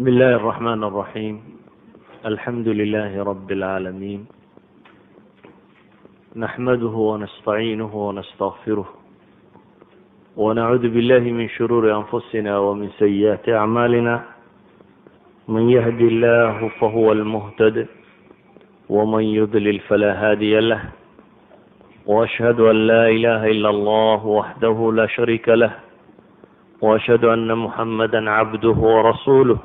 بسم الله الرحمن الرحيم. الحمد لله رب العالمين، نحمده ونستعينه ونستغفره ونعوذ بالله من شرور أنفسنا ومن سيئات أعمالنا. من يهدي الله فهو المهتد ومن يضلل فلا هادي له، وأشهد أن لا إله إلا الله وحده لا شريك له، وأشهد أن محمدا عبده ورسوله.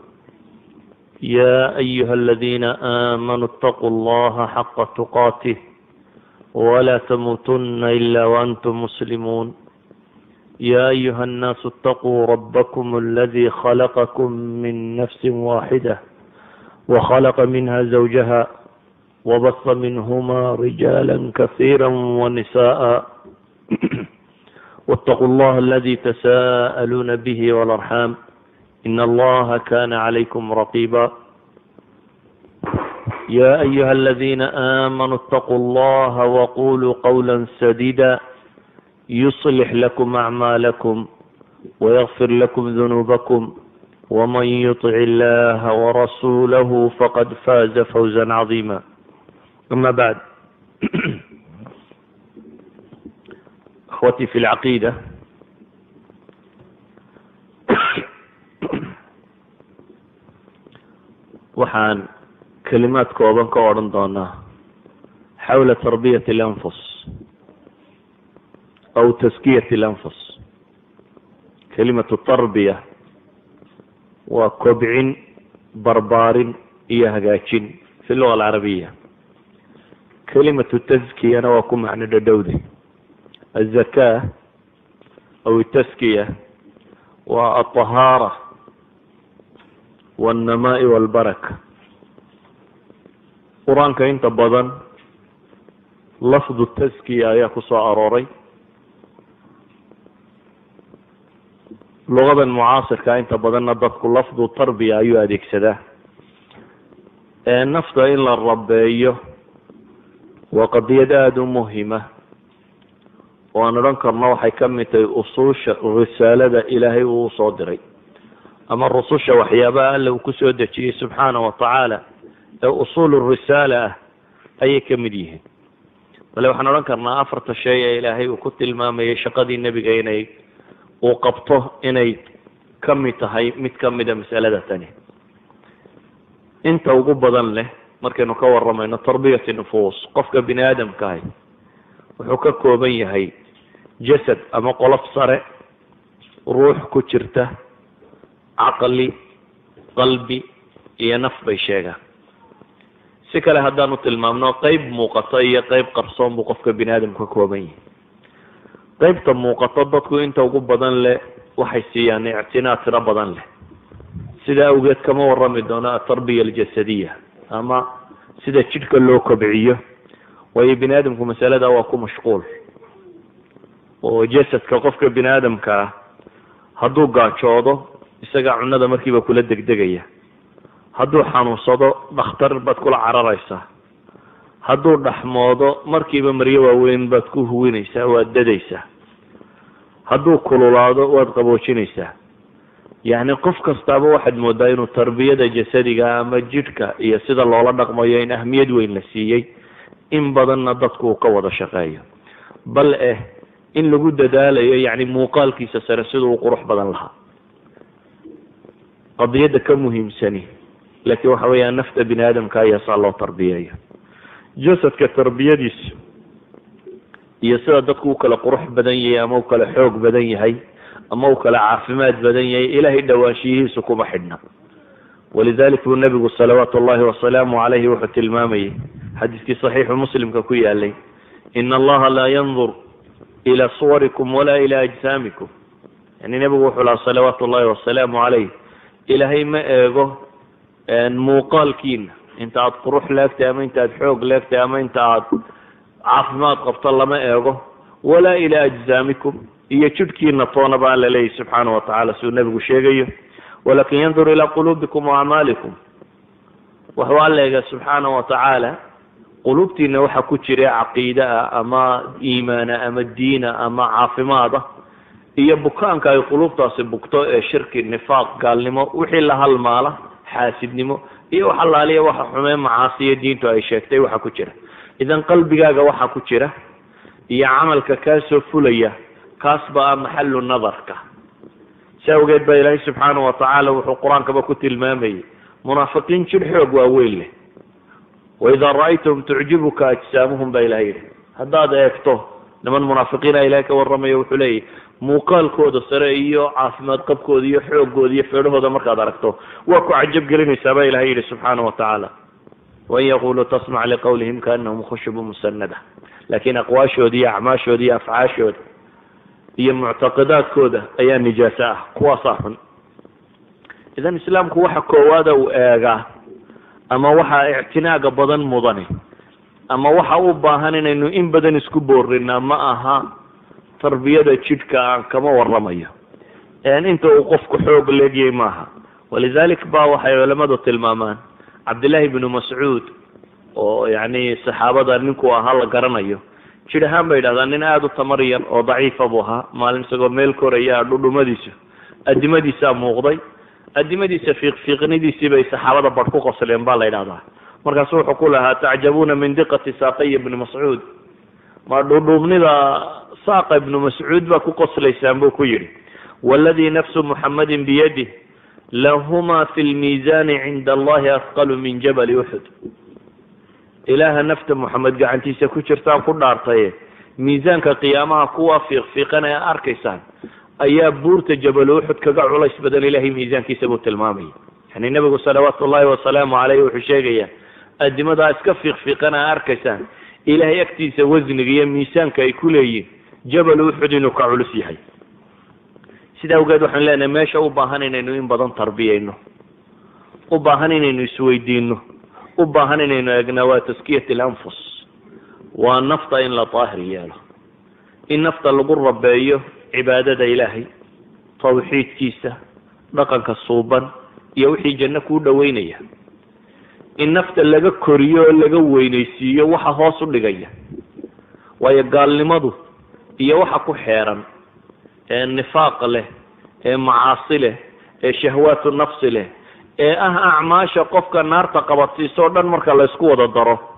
يا أيها الذين آمنوا اتقوا الله حق تقاته ولا تموتن إلا وأنتم مسلمون. يا أيها الناس اتقوا ربكم الذي خلقكم من نفس واحدة وخلق منها زوجها وبث منهما رجالا كثيرا ونساء واتقوا الله الذي تساءلون به والأرحام إن الله كان عليكم رقيبا. يا أيها الذين آمنوا اتقوا الله وقولوا قولا سديدا يصلح لكم أعمالكم ويغفر لكم ذنوبكم، ومن يطع الله ورسوله فقد فاز فوزا عظيما. أما بعد، أخوتي في العقيدة، waxaan kalimaad kooban ka odhan doonaa xawla tarbiyati اlanfus aw taskiyati اlanfus. kelimatu tarbiya waa kobcin, barbaarin iyo hagaajin fi luga alcarabiya. kelimatu taskiyana waa ku macno dhadhowde. aلzakaa aw taskiya waa aطahaara والنماء والبركة. qur-aanka inta badan lafdu taskiya ayaa ku soo arooray. lugadan mucaasirka inta badanna dadku lafdu tarbiya ayuu adeegsadaa. nafta in la rabeeyo waa qadiyad aada u muhima oo aan odhan karno waxay ka mid tahay usuusha risaalada ilaahay uu soo diray, ama rususha waxyaabaha alle uu kusoo dejiyey subxaana wa tacaala ee usuulu risaala ah ayay ka mid yihiin. bale waxaan odhan karnaa afarta shay ee ilaahay uu ku tilmaamayay shaqadii nebiga inay uu qabto inay ka mid tahay mid ka mida masalada tani. inta ugu badan leh markaynu ka waramayno tarbiyati nufuus, qofka bini aadamkaahi wuxuu ka kooban yahay jasad ama qolof sare, ruux ku jirta, caqli, qalbi iyo naf bay sheegaan. si kale haddaanu tilmaamno qeyb muuqato iyo qeyb qarsoon buu qofka bini aadamka ka kooban yahay. qeybta muuqato dadku inta ugu badan leh waxay siiyaan ictinaa tiro badan leh. sidaa awgeed kama warami doono atarbiya aljasadiya ama sida jidhka loo kobciyo, waayo bini aadamku masalada waa ku mashquul. oo jasadka qofka bini aadamka ah hadduu gaajoodo isagaa cunada markiiba kula degdegaya, hadduu xanuunsado dhakhtar baad kula cararaysaa, hadduu dhaxmoodo markiiba maryo waaweyn baad ku huwinaysaa, waad dadaysaa, hadduu kululaado waad qaboojinaysaa. yacni qof kastaaba waxaad moodaa inuu tarbiyada jasadiga ama jidhka iyo sida loola dhaqmayo in ahmiyad weyn la siiyey, in badanna dadku uu ka wada shaqeeyo, bal in lagu dadaalayo yacni muuqaalkiisa sare siduu u qurux badan lahaa. qadiyadda ka muhiimsani laakiin waxa weeyaan nafta bini aadamka ayaa saa loo tarbiyeeyo. jasadka tarbiyadiisa iyo sida dadku u kala qurux badan yahay ama u kala xoog badan yahay ama u kala caafimaad badan yahay ilaahay dhawaanshiyihiisu kuma xidhna. walidalik buu nebigu salawaatu ullahi wasalaamu calayhi wuxuu tilmaamayay xadiiskii saxiixu muslimka ku yaalay, ina allaha laa yandur ila suwarikum walaa ila ajsaamikum. yani nebigu wuxuu lahaa salawaatu ullahi wasalaamu calayh, ilaahay ma eego muuqaalkiina inta aad qurux leegtahay ama inta aad xoog leegtahay ama inta aad caafimaad qabto lama eego, walaa ilaa ajsaamikum, iyo jidhkiina toona baa la leeyahy subxaana wa tacaala siduu nebigu sheegayo, walakin yandur ilaa quluubikum wa acmaalikum. wuxuu alla eega subxaana wa tacaala quluubtiina waxa ku jira caqiida ah ama iimaana ama diina ama caafimaada, iyo bukaanka ay quluubtaasi bugto ee shirki, nifaaq, gaalnimo, wixii la halmaala xaasidnimo iyo waxa laaliya waxa xumee macaasiya diintu ay sheegtay waxa ku jira. idan qalbigaaga waxa ku jira iyo camalka ka soo fulaya kaas baa maxallu nadarka. sawgeed baa Ilaahay subhanahu wa ta'ala wuxuu quraanka ku tilmaamay munaafiqiin jir xoog waa weyn leh. وإذا رأيتم تعجبك أجسامهم بإلهي هذا يكتو لمن منافقين إليك والرمي وحلي موقال كود السرائيو عاصمات قب كوديو حوق كوديو فعله هذا مركز دركتو وكو عجب قلني سابا إلهي سبحانه وتعالى وإن يقولوا تسمع لقولهم كأنهم خشب مسندة لكن أقواشو دي أعماشو دي أفعاشو دي هي معتقدات كودة أي نجاسة قوى صاحب. إذا الإسلام هو حكو وادا وآغاه ama waxa ictinaaga badan mudane ama waxa uu baahan inaynu in badan isku boorina ma aha tarbiyada jidhka aan kama waramayo inta uu qofku xoog leeyahay maaha. walidalik baa waxay culimadu tilmaamaan Cabdullah ibn Mas'ud oo yani saxaabada ninku ahaa la garanayo jidh ahaan bay yidhahdaan nin aad u tamariyan oo daciif buu ahaa maalin isagoo meel koraya dhudhumadiisa adimadiisa muuqday adimadiisa fiiqnidiisa bay saxaabada bar ku qosleen baa la yiraahdaa. markaas wuxuu ku lahaa ta'jabuna min diqati saqay ibn Mas'ud ma dhudhumnida saqay ibn Mas'ud ba ku qoslaysan buu ku yiri walladhi nafsu Muhammadin bi yadihi lahuma fil mizan 'inda Allah athqal min jabal Uhud. ilaha nafta Muhammad gacantiisa ku jirta ku dhaartay miisaanka qiyaamaha kuwa fiiqanaya arkaysan ayaa buurta jabal Uhud kaga culays badan Ilaahay miisaankiisa buu tilmaamay. yani nabigu salawaatullaahi wa salaamu alayhi wuxuu sheegaya adimada iska fiiqana arkaysan Ilaahay agtiisa wasniga iyo miisaanka ay ku leeyihiin jabal Uhud inuu ka culus yahay. sida ogeed waxaan leenahay meesha u baahan inaynu in badan tarbiyayno u baahan inaynu isweydiino u baahan inaynu eegno waa taskiyat al-anfus waa nafta in la taahir yeelo in nafta lagu rabeeyo cibaadada Ilaahay tawxiidkiisa dhaqanka suuban iyo wixii janno ku dhaweynaya in nafta laga koriyo laga weynaysiiyo waxa hoos u dhigaya waayo gaalnimadu iyo waxa ku xeeran nifaaq leh macaasi leh shahwaatu nafsi leh acmaasha qofka naarta qabadsiiso dhan marka la isku wada daro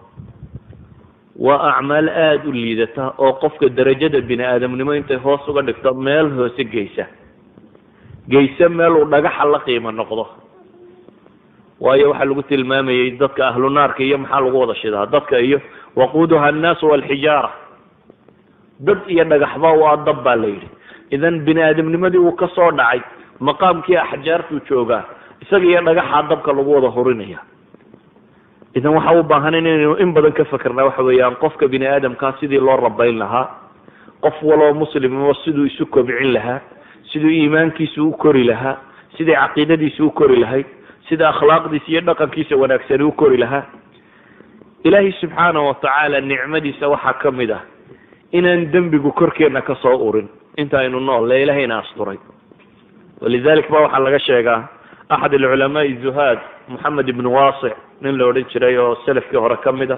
وأعمال آد الليدة أو قفك درجة بني آدم لما أنت هوس وقد اكتب ميل هوس جيسة ميل ونجح الله قيمة النقطة وأيوه حلو قلت المامي يدك أهل النار كي يمحل وضع الشدها ضدك أيه وقودها الناس والحجارة ضد ينجح ضوء الضب الليل. إذا بني آدم لما دي وكسر نعي مقام كي أحجار تشوجا يسقي ينجح الضب كالوضع هورينيا. إذا وحاول باهنين إن بدن كفكرنا وحويان قفك بني آدم كان سيدي الله ربين لها قف ولا مسلم وسيدو يسوك بعين لها سيدو إيمان كيسو كوري لها سيدي عقيدة دي سو كوري لها سيدي أخلاق دي سيدنا كيسو ونكسرو كوري لها. إلهي سبحانه وتعالى النعمة دي سوى حكم ده إن ندم بكركينا كصائر انت إنه النار لا إلهي ناصدري. ولذلك بوحى لغا أحد العلماء الزهاد محمد بن واصع nin la oran jiray oo salafkii hore kamida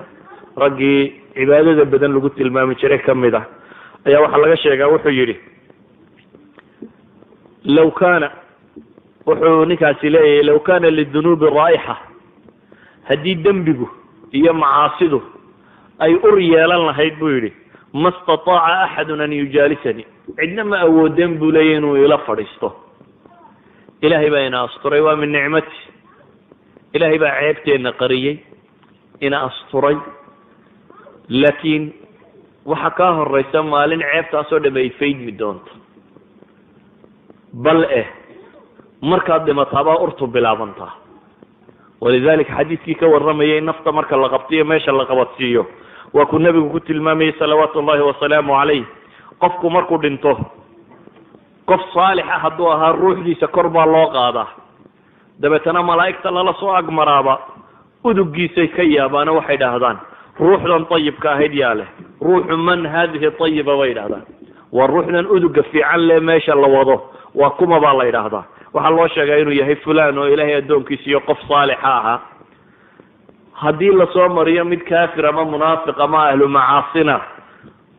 ragii cibaadada badan lagu tilmaamay jiray kamida ayaa waxa laga sheegaa wuxuu yiri law kana wuxuu ninkaasi leeyahay law kana lidunub raiha hadii dambigu iyo macaasidu ay ur yeelan lahayd buu yiri mastata'a ahadun an yujalisani cidna ma awoodeen buu leeyahay inuu ila fadhiisto ilaahay baa ina asturay waa min nicmati إلهي بقى عيبتين قرية إنا أسطري لكن وحكاه الرئيسان مالين عيبتا أسود بيفيد بدونت بل مركز دي مطابا أرطب بالعبنطة ولذلك حديث كي كور رميين نفط مركز لغبطية ماشا لغبطية وكن نبي كنت المامي صلوات الله وسلامه عليه قفكو مركو دينتو قف صالحة حدوها الروح دي سكربا الله قاضة dabeetana malaa'igta lala soo agmaraaba udugiisay ka yaabaana waxay dhahdaan ruuxdan tayyibka ahayd yaa leh ruuxu man hadhihi tayyiba way dhahdaan waa ruuxdan uduga fiican leh meesha la wado waa kuma baa la yidhaahdaa waxaa loo sheegaa inuu yahay fulaan oo ilaahay addoonkiisa iyo qof saalixa ahaa haddii lasoo mariyo mid kaafir ama munaafiq ama ahlu macaasina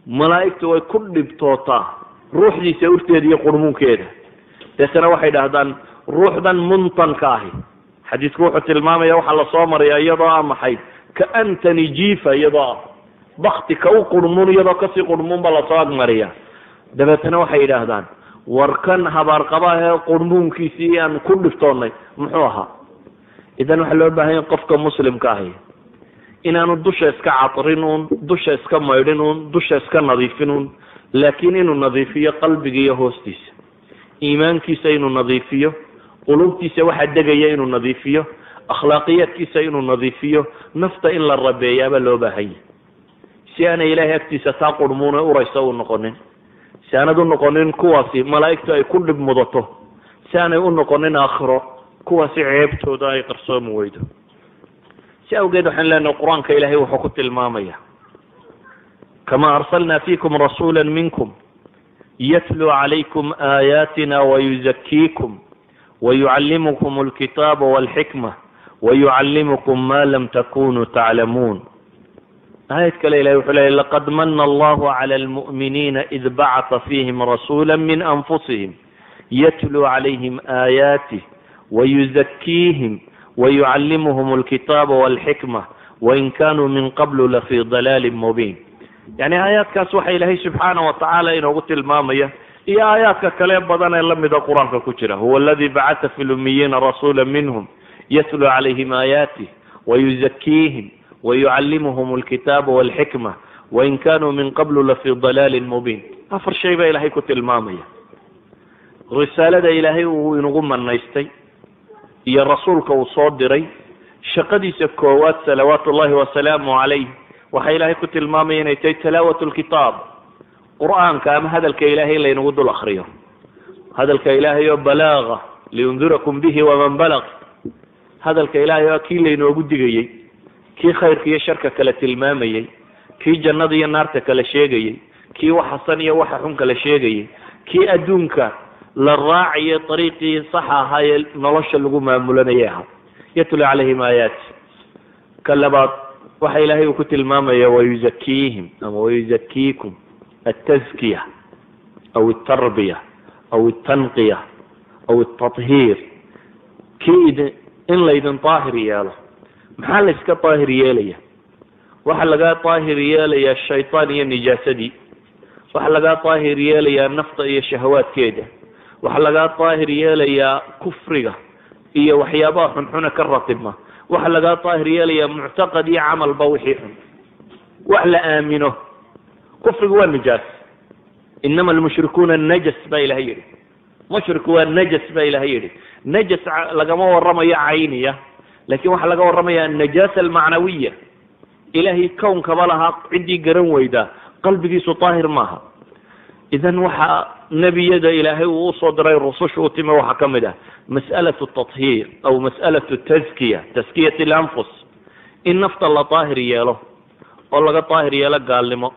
malaa'igtu way ku dhibtootaa ruuxdiisa urteeda iyo qurmuunkeeda deetana waxay dhahdaan ruuxdan muntanka ahi xadiisku wuxuu tilmaamaya waxa la soo maraya iyadoo ah maxay ka antani jiifa iyadoo bakti ka u qurmun iyadoo kasii qurmun ba la soo agmariya dabeetana waxay yidhaahdaan warkan habaarqabaha qurmuunkiisii aan ku dhiftoonnay muxuu ahaa idan waxaa loo baahan yahay qofka muslimka ahi inaanu dusha iska catrin uun dusha iska maydhin uun dusha iska nadiifin uun laakiin inuu nadiifiyo qalbiga iyo hoostiisa iimaankiisa inuu nadiifiyo qulubtiisa waxa degaya inuu nadiifiyo akhlaaqiyaadkiisa inuu nadiifiyo nafta in la rabeeyaaba loo baahan yahay si aanay ilaahay agtiisa taa qurmuune uraysa u noqonin si aanad u noqonin kuwaasi malaa'igtu ay ku dhib mudato si aanay u noqonin aakhiro kuwaasi ceebtooda ay qarsoomi weydo si awgeed waxaan leenahay qur-aanka ilaahay wuxuu ku tilmaamaya kama arsalna fiikum rasuula minkum yatluu calaykum aayaatina wayuzakiikum wayucallimukum alkitaaba walxikma wayucallimukum ma lam takunuu taclamuun آية كلا إلهي وحلاه لقد من الله على المؤمنين إذ بعث فيهم رسولا من أنفسهم يتلو عليهم آياته ويزكيهم ويعلمهم الكتاب والحكمة وإن كانوا من قبل لفي ضلال مبين يعني آيات كاسوحة إلهي سبحانه وتعالى إنه قلت المامية هي آيات كلام بدنا لم يدى قرآن كتيرة هو الذي بعث في الأميين رسولا منهم يتلو عليهم آياته ويزكيهم ويعلمهم الكتاب والحكمة وإن كانوا من قبل لفي ضلال مبين أفر شيء با إلهي كتل المامية رسالة إلهي ونغم النيستي يا رسولك وصادري شقدي سكوات صلوات الله وسلامه عليه وحي إلهي كتل المامية نيتي تلاوة الكتاب قرآن كام هذا الكإلهي اللي نقود الأخرية هذا الكإلهي بلاغة لينذركم به ومن بلغ هذا الكإلهي أكيد اللي نقود دقيقي kii khayrka iyo sharka kala tilmaamayay kii jannada iyo naarta kala sheegayay kii waxa xasan iyo waxa xun kala sheegayay kii adduunka la raaciyo dariiqii sax ah ee nolosha lagu maamulanayay yatlu calayhim aayaat kalabaad waxa ilaahay uu ku tilmaamaya wayuzakiihim ama wayuzakiikum التزكية أو التربية أو التنقية أو التطهير كيد إن ليدن طاهر ياله maxaa la iska daahir yeelaya waxa laga daahir yeelaya shaytaan iyo nijaasadii waxa laga daahir yeelaya nafta iyo shahawaadkeeda waxa laga daahir yeelaya kufriga iyo waxyaabaha xunxuna ka ratibma waxa laga daahir yeelaya mu'taqad iyo amal ba wixii xun wax la aamino kufrigu waa nijaas inama almushrikuuna najas ba ilaahay yiri mushriku waa najas ba ilaahay yiri najas lagama waramayo cayniya لكن waxa laga waramaya النجاسة المعنوية إلهي كون كبلها عندي قرن ويدا قلبي طاهر معها إذن وحا نبي يد إلهي وصدر الرسوش وتم وحكم ده مسألة التطهير أو مسألة التزكية تزكية الأنفس إن نفط الله طاهر ياله والله طاهر ياله قال لما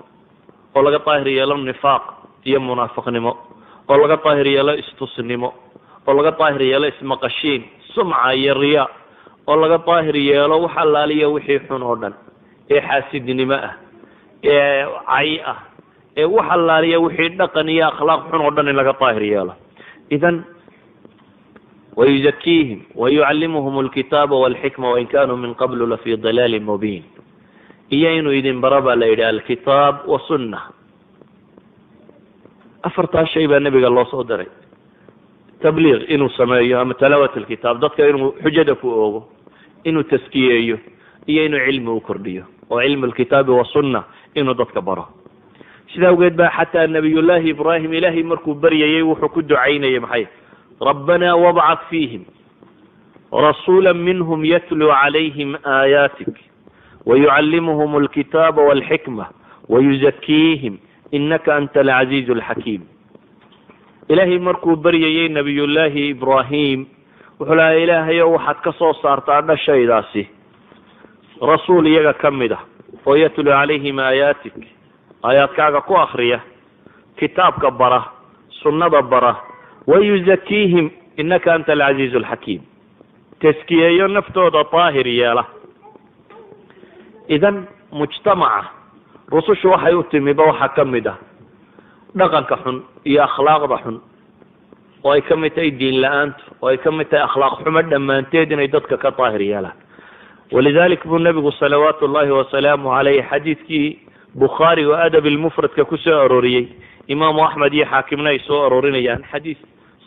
والله طاهر ياله النفاق يا منافق نما والله طاهر ياله استصنما والله طاهر ياله اسم قشين سمعة يا رياء oo laga daahir yeelo wax allaaliya wixii xun oo dhan ee xaasidnimo ah ee ay ah ee wax allaaliya wixii dhaqan iyo akhlaaq xun oo dhan in laga daahir yeelo idan ويزكيهم ويعلمهم الكتاب والحكمة وإن كانوا من قبل لفي ضلال مبين إيانو إذن بربا ليلة الكتاب والسنة أفرطها الشيء بالنبي الله صدري تبليغ إنه سمايه أما تلاوة الكتاب ضدك إنه حجدك أوه إنه تسكيه إنه علم وكرديه وعلم الكتاب والسنة إنه ضدك برا سيدا وقيت بقى حتى النبي الله إبراهيم إلهي مركب بريا وحكد عيني محي ربنا وابعث فيهم رسولا منهم يتلو عليهم آياتك ويعلمهم الكتاب والحكمة ويزكيهم إنك أنت العزيز الحكيم إلهي مركو بريي نبي الله إبراهيم وحلا إلهي وحد كصو صارت عنا الشيء داسي رسول يجا كمده ويتلو عليهم آياتك آيات كاغا كو أخرية كتاب كبره سنة بره ويزكيهم إنك أنت العزيز الحكيم تزكية نفتو دا طاهر ياله إذن مجتمع رسوش وحا يتمي بوحا كمده dhaqanka xun iyo akhlaaqda xun oo ay ka mid tahay diin la-aanta oo ay ka mid tahay akhlaaq xumo dhammaanteed inay dadka ka daahir yeelaan. walidalik buu nebigu salawaatu ullahi wasalaamu caleyh xadiidkii bukhaari oo adab ilmufradka ku soo arooriyey, imaamu axmed iyo xaakimna ay soo aroorinayaan, xadiis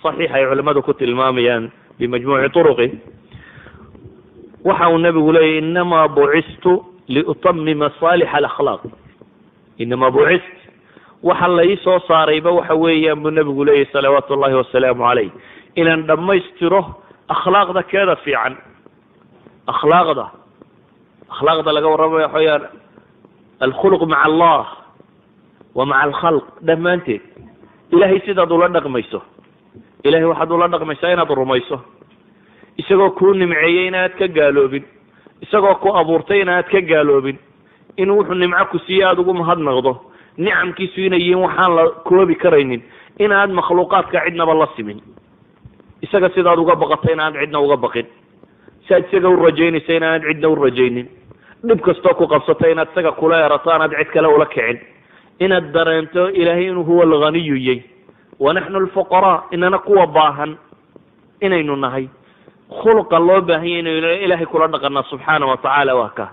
saxiix ay culimmadu ku tilmaamayaan bimajmuuci turuqi. waxa uu nebigu leeyahy inamaa bucistu liutamima saalix alakhlaaq. inamaa bucist waxa la ii soo saarayba waxa weeyaan buu nebigu leeyahy salawaatu ullahi wasalaamu caleyh inaan dhammaystiro akhlaaqda keeda fiican. akhlaaqda laga warramaya waxa weyaan alkhuluq maca allah wa maca alkhalq dhammaanteed. ilahay sidaad ula dhaqmayso, ilahay waxaad ula dhaqmaysaa inaad rumayso, isagoo kuu nimceeyey inaad ka gaaloobin, isagoo ku abuurtay inaad ka gaaloobin, inuu wuxuu nimco ku siiye aada ugu mahadnaqdo, nicamkiisu inay yihiin waxaan la koobi karaynin, inaad makhluuqaadka cidnaba la simin, isaga sidaad uga baqato inaad cidna uga baqin, siaad isaga u rajaynaysa inaad cidna u rajaynin, dhib kastoo ku qabsato inaad isaga kula erato anaad cid kale ula kicin, inaad dareento ilaahay inuu huwa alghaniyu yay wa naxnu alfuqaraa, inana kuwa baahan inaynu nahay. khuluqa loo baahanya inaynu ilaahay kula dhaqana subxaana wa tacaala waa ka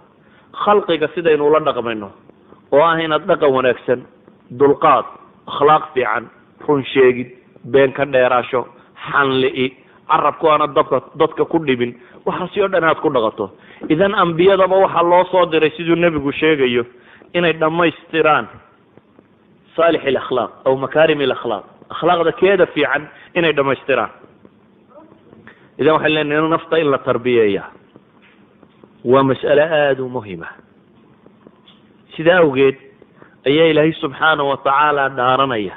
khalqiga sidaynu ula dhaqmayno oo ah inaad dhaqan wanaagsan, dulqaad, akhlaaq fiican, run sheegid, been ka dheeraasho, xanli'i, carabku aana dadka ku dhibin, waxaasi oo dhan aad ku dhaqato. idan ambiyadaba waxaa loo soo diray siduu nebigu sheegayo inay dhammaystiraan saalix alakhlaaq aw makaarim alakhlaaq, akhlaaqda keeda fiican inay dhammaystiraan. idan waxay leenahay nafta in la tarbiyeeya waa mas'ale aada u muhima. sidaa awgeed ayaa ilaahay subxaana wa tacaala dhaaranaya.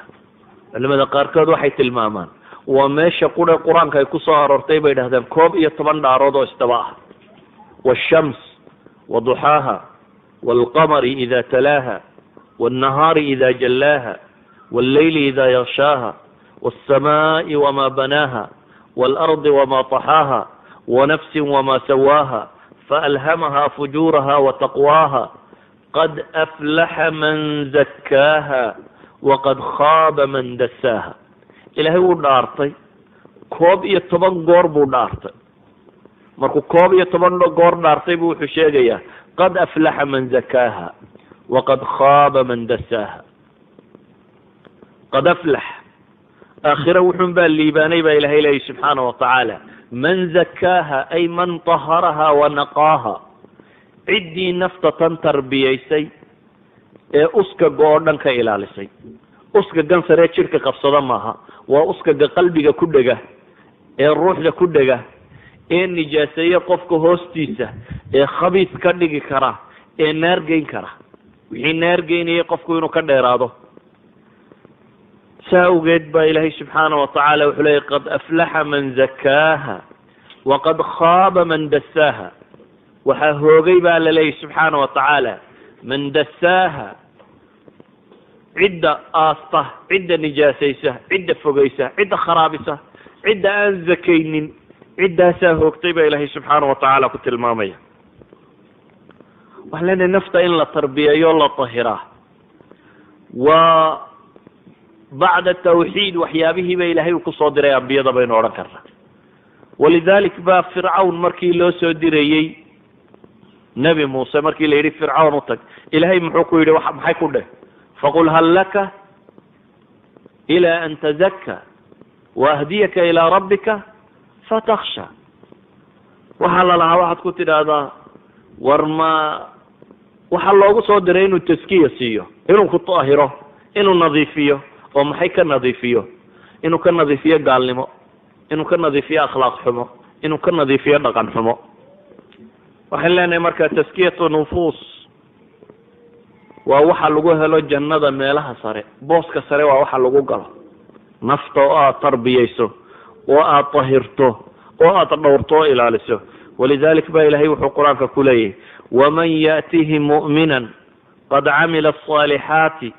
culimada qaarkood waxay tilmaamaan waa meesha qura qur-aanka ay ku soo aroortay bay dhahdeen 11 dhaarood oo isdaba ah: waashams waduxaaha waalqamari ida talaaha waalnahaari ida jallaaha walleyli ida yakshaaha waalsamaa'i wama banaaha waalardi wama طaxaaha wanafsi wama sawaaha faalhamaha fujuuraha wataqwaaha qad aflaxa man zakkaaha waqad khaaba man dasaaha. ilaahay wuu dhaartay 11 goor buu dhaartay. markuu 11 goor dhaartay buu wuxuu sheegayaa qad aflaxa man zakaaha waqad khaaba man dasaaha. qad aflax aakhira wuxuun baa liibaanay baa ilahay leeyahy subxaana wa tacaala. man zakaaha ay man taharaha wa naqaaha, ciddii nafta tan tarbiyaysay ee uskaga oo dhan ka ilaalisay. uskagan saree jidhka qabsada maaha, waa uskaga qalbiga ku dhega ee ruuxda ku dhega ee nijaaseeye qofka hoostiisa ee khabiis ka dhigi kara ee naar geyn kara. wixii naar geynayay qofku inuu ka dheeraado. saa awgeed baa ilaahay subxaana wa tacaala wuxuu leeyay qad aflaxa man zakaaha waqad khaaba man dasaaha. waxaa hoogay baa la leeyahy subxaana wa tacaala man dasaaha, cidda aasta, cidda nijaasaysa, cidda fogeysa, cidda kharaabisa, cidda aan zakaynin, ciddaasaa hoogtay baa ilaahay subxaana wa tacaala ku tilmaamaya. waxaan leenahay nafta in la tarbiyeeyo la tahiraa waa bacda tawxiid waxyaabihii ba ilaahay uu kusoo diray ambiyada baynu odhan karna. walidalik baa fircawn markii loo soo dirayey nebi muuse, markii la yidhi fircawn u tag, ilaahay muxuu ku yidhi maxay ku dheh faqul hal laka ila an tazakka waahdiyaka ilaa rabbika fatakhsha. waxaa la lahaa waxaad ku tidhaahdaa war ma waxaa loogu soo diray inuu taskiya siiyo, inuu ku taahiro, inuu nadiifiyo. oo maxay ka nadiifiyo? inuu ka nadiifiyo gaalnimo, inuu ka nadiifiyo akhlaaq xumo, inuu ka nadiifiyo dhaqan xumo. waxaan leenahay marka taskiyatu nufuus waa waxa lagu helo jannada meelaha sare, booska sare waa waxa lagu galo. nafta oo aad tarbiyeyso oo aad tahirto oo aad dhowrto oo ilaaliso. walidalik baa ilaahay wuxuu qur-aanka ku leeyahay waman yaأtihi muؤmina qad camila الصaalixaati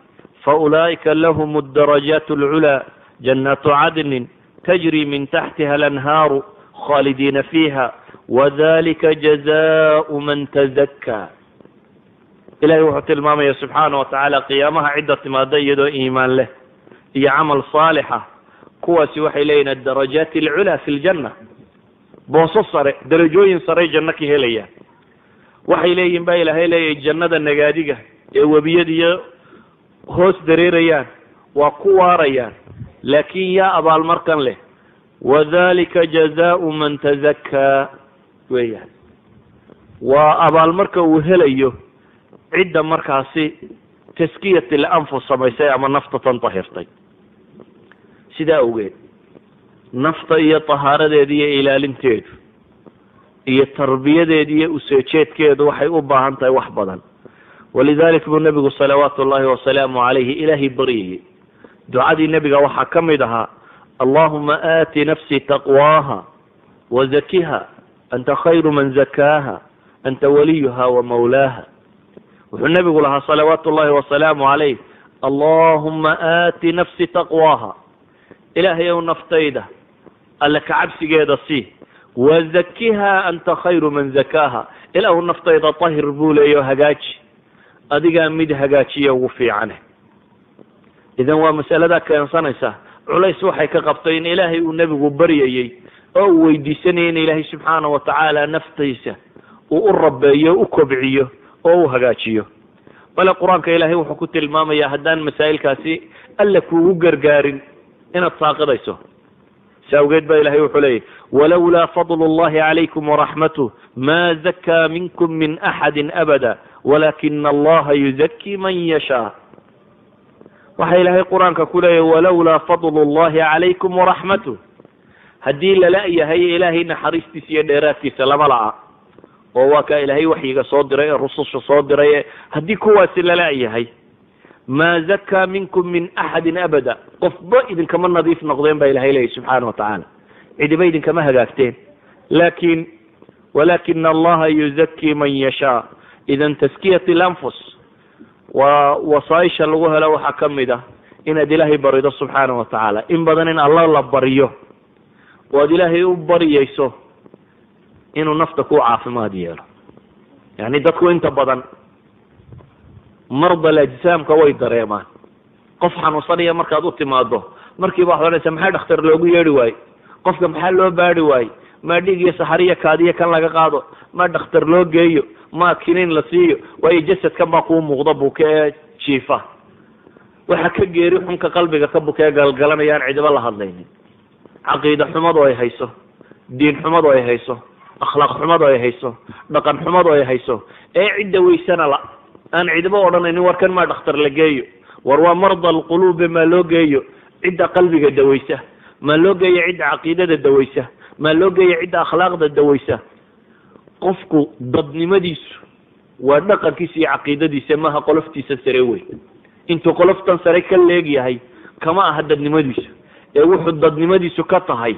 faulaئika lahum الdarajaat اlculaa jannaatu cadnin tajri min taxtiha alanhaaru khaalidiina fiiha wadalika jazaau man tazakkaa. ilahay wuxuu tilmaamaya subxaana wa tacaala qiyaamaha cidda timaada iyadoo iimaan leh iyo camal saalixa kuwaasi waxay leeyihin adarajaat alculaa fi ljanna, booso sare, darajooyin sarey janno ka helayaan. waxay leeyihin baa ilaahay leeyahay jannada nagaadiga ee webiyadiiyo hoos dareerayaan waa ku waarayaan, laakin yaa abaalmarkan leh, wadalika jazaau man tazakkaa weeyaan. waa abaalmarka uu helayo cidda markaasi taskiyat ilanfus samaysay ama nafta tantahirtay. sidaa awgeed nafta iyo tahaaradeeda iyo ilaalinteedu iyo tarbiyadeeda iyo useejeedkeedu waxay u baahan tahay wax badan. walidalik buu nebigu salawaatu ullahi wasalaamu calayhi ilaahay baryayey. ducadii nebiga waxaa ka mid ahaa allahuma aati nafsi taqwaaha wazakiha anta khayru man zakaaha anta waliyuha wamawlaaha. wuxuu nebigu lahaa salawaatu ullahi wasalaamu calayh, allahuma aati nafsi taqwaaha, ilaahay ow naftayda alle kacabsigeeda sii, wazakiha anta khayru man zakaaha, ilaahu naftayda tahir buu leeyo hagaaji, adigaa mid hagaajiya ugu fiicane. idan waa masaladaa keensanaysa culays waxay ka qabtay in ilaahay uu nebigu baryayey oo uu weydiisanayay in ilaahay subxaana watacaala naftiisa uu u rabeeyo, u kobciyo oo u hagaajiyo. bale qur-aanka ilaahay wuxuu ku tilmaamaya haddaan masaa'ilkaasi alla kuugu gargaarin inaad saaqidayso. si awgeed baa ilahay wuxuu leeyahy walawlaa fadlu اllahi calaykum waraxmatuh ma zakaa minkum min axadi abada walakina allaha yuzakii man yashaa. waxa ilaahay qur-aanka ku leeyahy walawlaa fadlu اllahi calaykum waraxmatuh, haddii lala yahay ilaahay naxariistiisa iyo dheeraadkiisa lama la'a. oo waa kaa ilaahay waxyiga soo diray ee rususha soo diray ee haddii kuwaasi lala yahay ma zakaa minkum min axadin abada, qofba idinkama nadiif noqdeen baa ilahay leeyahy subxaana watacaala, cidiba idinkama hagaagteen. walakina allaha yuzakii man yashaa. idan taskiyat ilanfus waa wasaaisha lagu helo waxaa ka mid ah inaad ilaahay barido subxaana watacaala. in badan in alla la baryo oo ad ilaahay u baryayso inuu nafta ku caafimaad yeelo. yani dadku inta badan marda alajsaamka way dareemaan. qof xanuunsanaya markaad u timaado markiiba waxaad odhanaysa maxaa dhakhtar loogu yeedhi waaye, qofka maxaa loo baadhi waaye, maa dhiig iyo saxariya kaadiya kan laga qaado, maa dhakhtar loo geeyo, maa kiniin la siiyo, waayo jasadkan baa kuu muuqda buke ee jiifa. waxa ka geeri xunka qalbiga ka bukee galgalanaya aan cidiba la hadlaynin. caqiida xumadu ay hayso, diin xumadu ay hayso, akhlaaq xumadu ay hayso, dhaqan xumadu ay hayso, ee cidda weysana la aan cidiba odhanaynin warkan maa dhakhtar la geeyo, war waa marda alquluubi maa loo geeyo cidda qalbiga daweysa, maa loo geeyo cidda caqiidada daweysa, maa loo geeyo cidda akhlaaqda daweysa. qofku dadnimadiisu waa dhaqankiisa iyo caqiidadiisa, maaha qoloftiisa sare wey. intuu qoloftan sare ka leegyahay kama aha dadnimadiisu, ee wuxuu dadnimadiisu ka tahay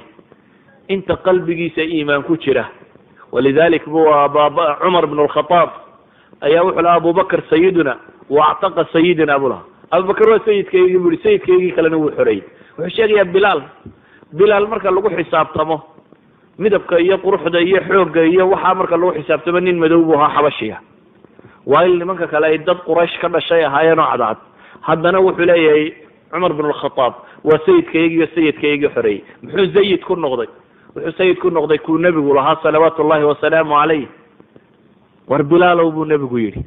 inta qalbigiisa iimaan ku jira. walidalik bu cumar bn alkhataab ayaa wuxuu lahaa abubakr sayiduna waactaqa sayidina buu lahaa. abubakr waa sayidkaygii bu i, sayidkaygii kalena wuu xoreeyey. wuxuu sheegayaa bilaal marka lagu xisaabtamo midabka iyo quruxda iyo xoogga iyo waxaa marka lagu xisaabtamo nin madow buu ahaa xabashiga. waail nimanka kale ay dad quraysh ka dhashay ahaayeen oo cadcad. haddana wuxuu leeyahay cumar bn alkhataab waa sayidkaygii xoreeyey. muxuu sayid ku noqday? wuxuu sayid ku noqday kuu nebigu lahaa salawaatu ullahi wasalaamu calayh. war bilaalow buu nebigu yidhi,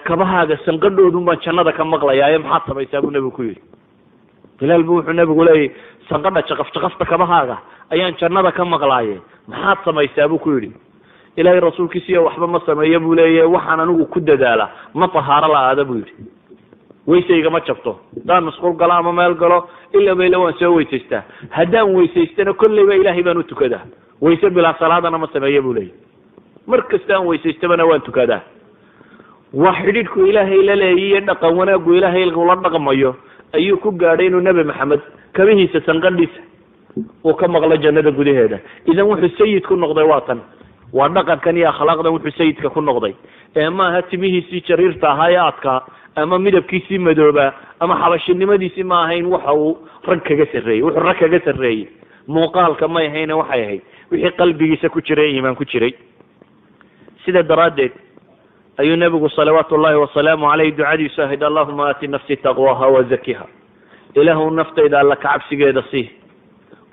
kabahaaga sanqadhoodun baan jannada ka maqlayaaye maxaad samaysaa buu nebigu ku yidhi. bilaal bu wuxuu nebigu leeyahy sanqadha jaqafta kabahaaga ayaan jannada ka maqlaaye maxaad samaysaa buu ku yidhi. ilaahay rasuulkiisiyo waxba ma sameeyo buu leeyahy, waxaan anigu ku dadaala ma tahaaro la-aada buu yidhi. weysayga ma jabto, haddaan masquul galo ama meel galo ilaba ila waan soo weysaystaa, haddaan weysaystana kolleyba ilaahay baan u tukadaa. weyse bilaa salaadana ma sameeyo buu leeyahy. mar kasta aan weysaystabana waan tukadaa. waa xidhiidhku ilaahay la leeyiyo dhaqan wanaaggu ilaahay ula dhaqmayo ayuu ku gaadhay inuu nebi maxamed kabihiisa sanqadhiisa uu ka maqlo jannada gudaheeda. idan wuxuu sayid ku noqday waa tan, waa dhaqankan iyo akhlaaqdan wuxuu sayidka ku noqday, ee maaha timihiisii jariirta ahaa ee adkaa ama midabkiisii madoobaa ama xabashinimadiisii ma ahayn waxa uu rag kaga sarreeyey. wuxuu rag kaga sarreeyey muuqaalka may ahayne waxay ahayd wixii qalbigiisa ku jiray iimaan ku jiray. sida daraaddeed ayuu nebigu salawaatu ullahi wasalaamu calayh ducadiisu ahayd allahuma aati nafsi taqwaha wazakiha. ilaahu naftayda alla kacabsigeeda sii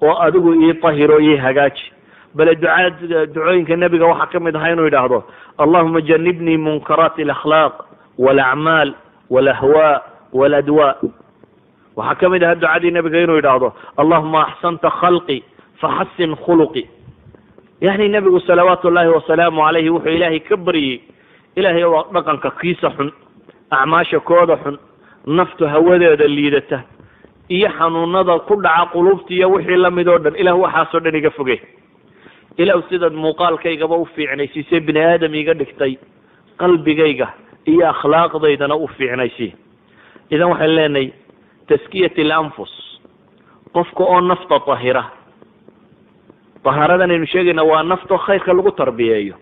oo adigu ii tahiro ii hagaaji. bale ducooyinka nebiga waxaa ka mid ahaa inuu yidhaahdo allahuma janibnii munkaraati alakhlaaq walacmaal walahwaa waladwaa. waxaa ka mid ahaa ducadii nebiga inuu yidhaahdo allahuma axsanta khalqi faxasin khuluqi. yani nebigu salawaatu ullaahi wasalaamu calayhi wuxuu ilaahay ka baryey ilaahay oo dhaqanka kiisa xun, acmaasha kooda xun, naftu hawadeeda liidata iyo xanuunada ku dhaca qulubta iyo wixii lamid oo dhan ilah waxaasoo dhan iga foge. ilah sidaad muuqaalkaygaba u fiicnaysiisay bini aadam iga dhigtay qalbigayga iyo akhlaaqdaydana u fiicnaysi. idan waxaan leenahay taskiyat alanfus, qofka oo nafta tahira. طهارة نشيغنا ونفط خير كلغو تربية.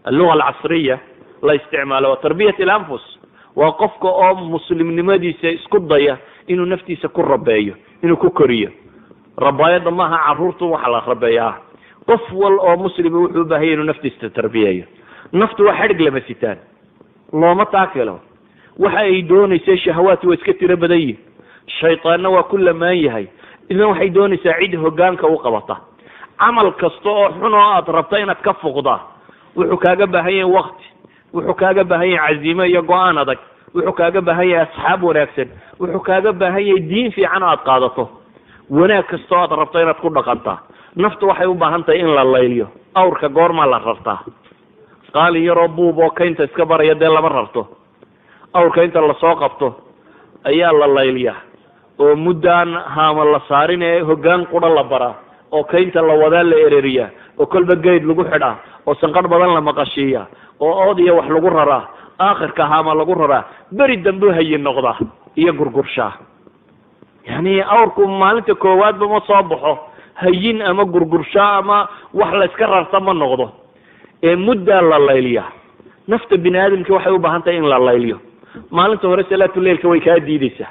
اللغة العصرية لا استعمالها وتربية الأنفس وقفك أم مسلم نمدي سكضية إنه نفتي سكون رباية إنه كوكرية رباية ضمها عرورته وحلا رباية قفول أو مسلم وحبه إنه نفتي ستربية نفط وحرق لما ستان الله ما تاكله وحيدوني سي شهوات واسكتي ربدي الشيطان وكل ما يهي إذا وحيدوني ساعد هجانك وقبطه camal kasta oo xun oo aad rabto inaad ka foqdo wuxuu kaaga baahan yahay waqti, wuxuu kaaga baahan yahay casiimo iyo go'aan adag, wuxuu kaaga baahan yahay asxaab wanaagsan, wuxuu kaaga baahan yahay diin fiican aad qaadato. wanaag kasta oo aad rabto inaad ku dhaqantaa naftu waxay u baahan tahay in la layliyo. awrka goorma la rartaa? qaali yaroo buub oo kaynta iska baraya dee lama rarto. awrka inta lasoo qabto ayaa la layliyaa oo muddaan haama la saarin ee hoggaan qura la baraa oo kaynta la wadaa la ereriyaa oo kolba geyd lagu xidhaa oo sanqadh badan la maqashiiyaa oo ood iyo wax lagu raraa aakhirka haama lagu raraa beri dambe hayin noqdaa iyo gurgurshaa. yani awrku maalinta koowaadba ma soo baxo hayin ama gurgurshaa ama wax la iska rarta ma noqdo ee muddaa la layliyaa. nafta bini aadamka waxay u baahan tahay in la layliyo. maalinta hore salaatuleilka way kaa diidaysaa.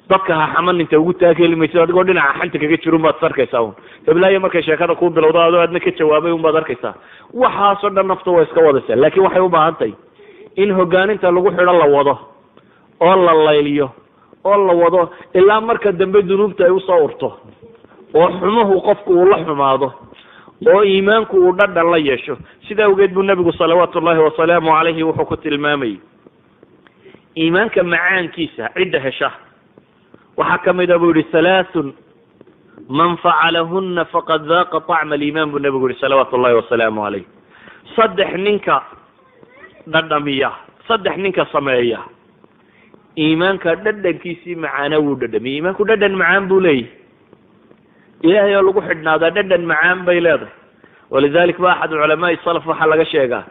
dadka ha xaman inta ugu taageli maysid adigoo dhinaca xanta kaga jiro baad sarkaysaa un heblaayo markay sheekada ku bilowdo adoo aadna ka jawaabay un baad arkaysaa. waxaasoo dhan nafta waa iska wadaysaa. laakiin waxay u baahan tahay in hogaaninta lagu xidho la wado oo la layliyo oo la wado ilaa marka dambe dunuubta ay usoo urto oo xumuhu qofku uu la xumaado oo iimaanku uu dhadhan la yeesho. sidaa awgeed buu nabigu salawaatu ullaahi wasalaamu calayhi wuxuu ku tilmaamayay iimaanka macaankiisa cidda hesha waxaa ka mid a buu yihi halaathun man facalahuna faqad daaqa طacma aliimaan buu nabigu yihi salawaatu ullahi wasalaamu calayh. saddex ninka dhadhamiya, saddex ninka sameeya iimaanka dhadhankiisii macaana wuu dhadhamiyay. iimaanku dhadhan macaan buu leeyahy. ilaahay oo lagu xidhnaadaa dhadhan macaan bay leedahay. walidalik ba axad culamaai salaf waxaa laga sheegaa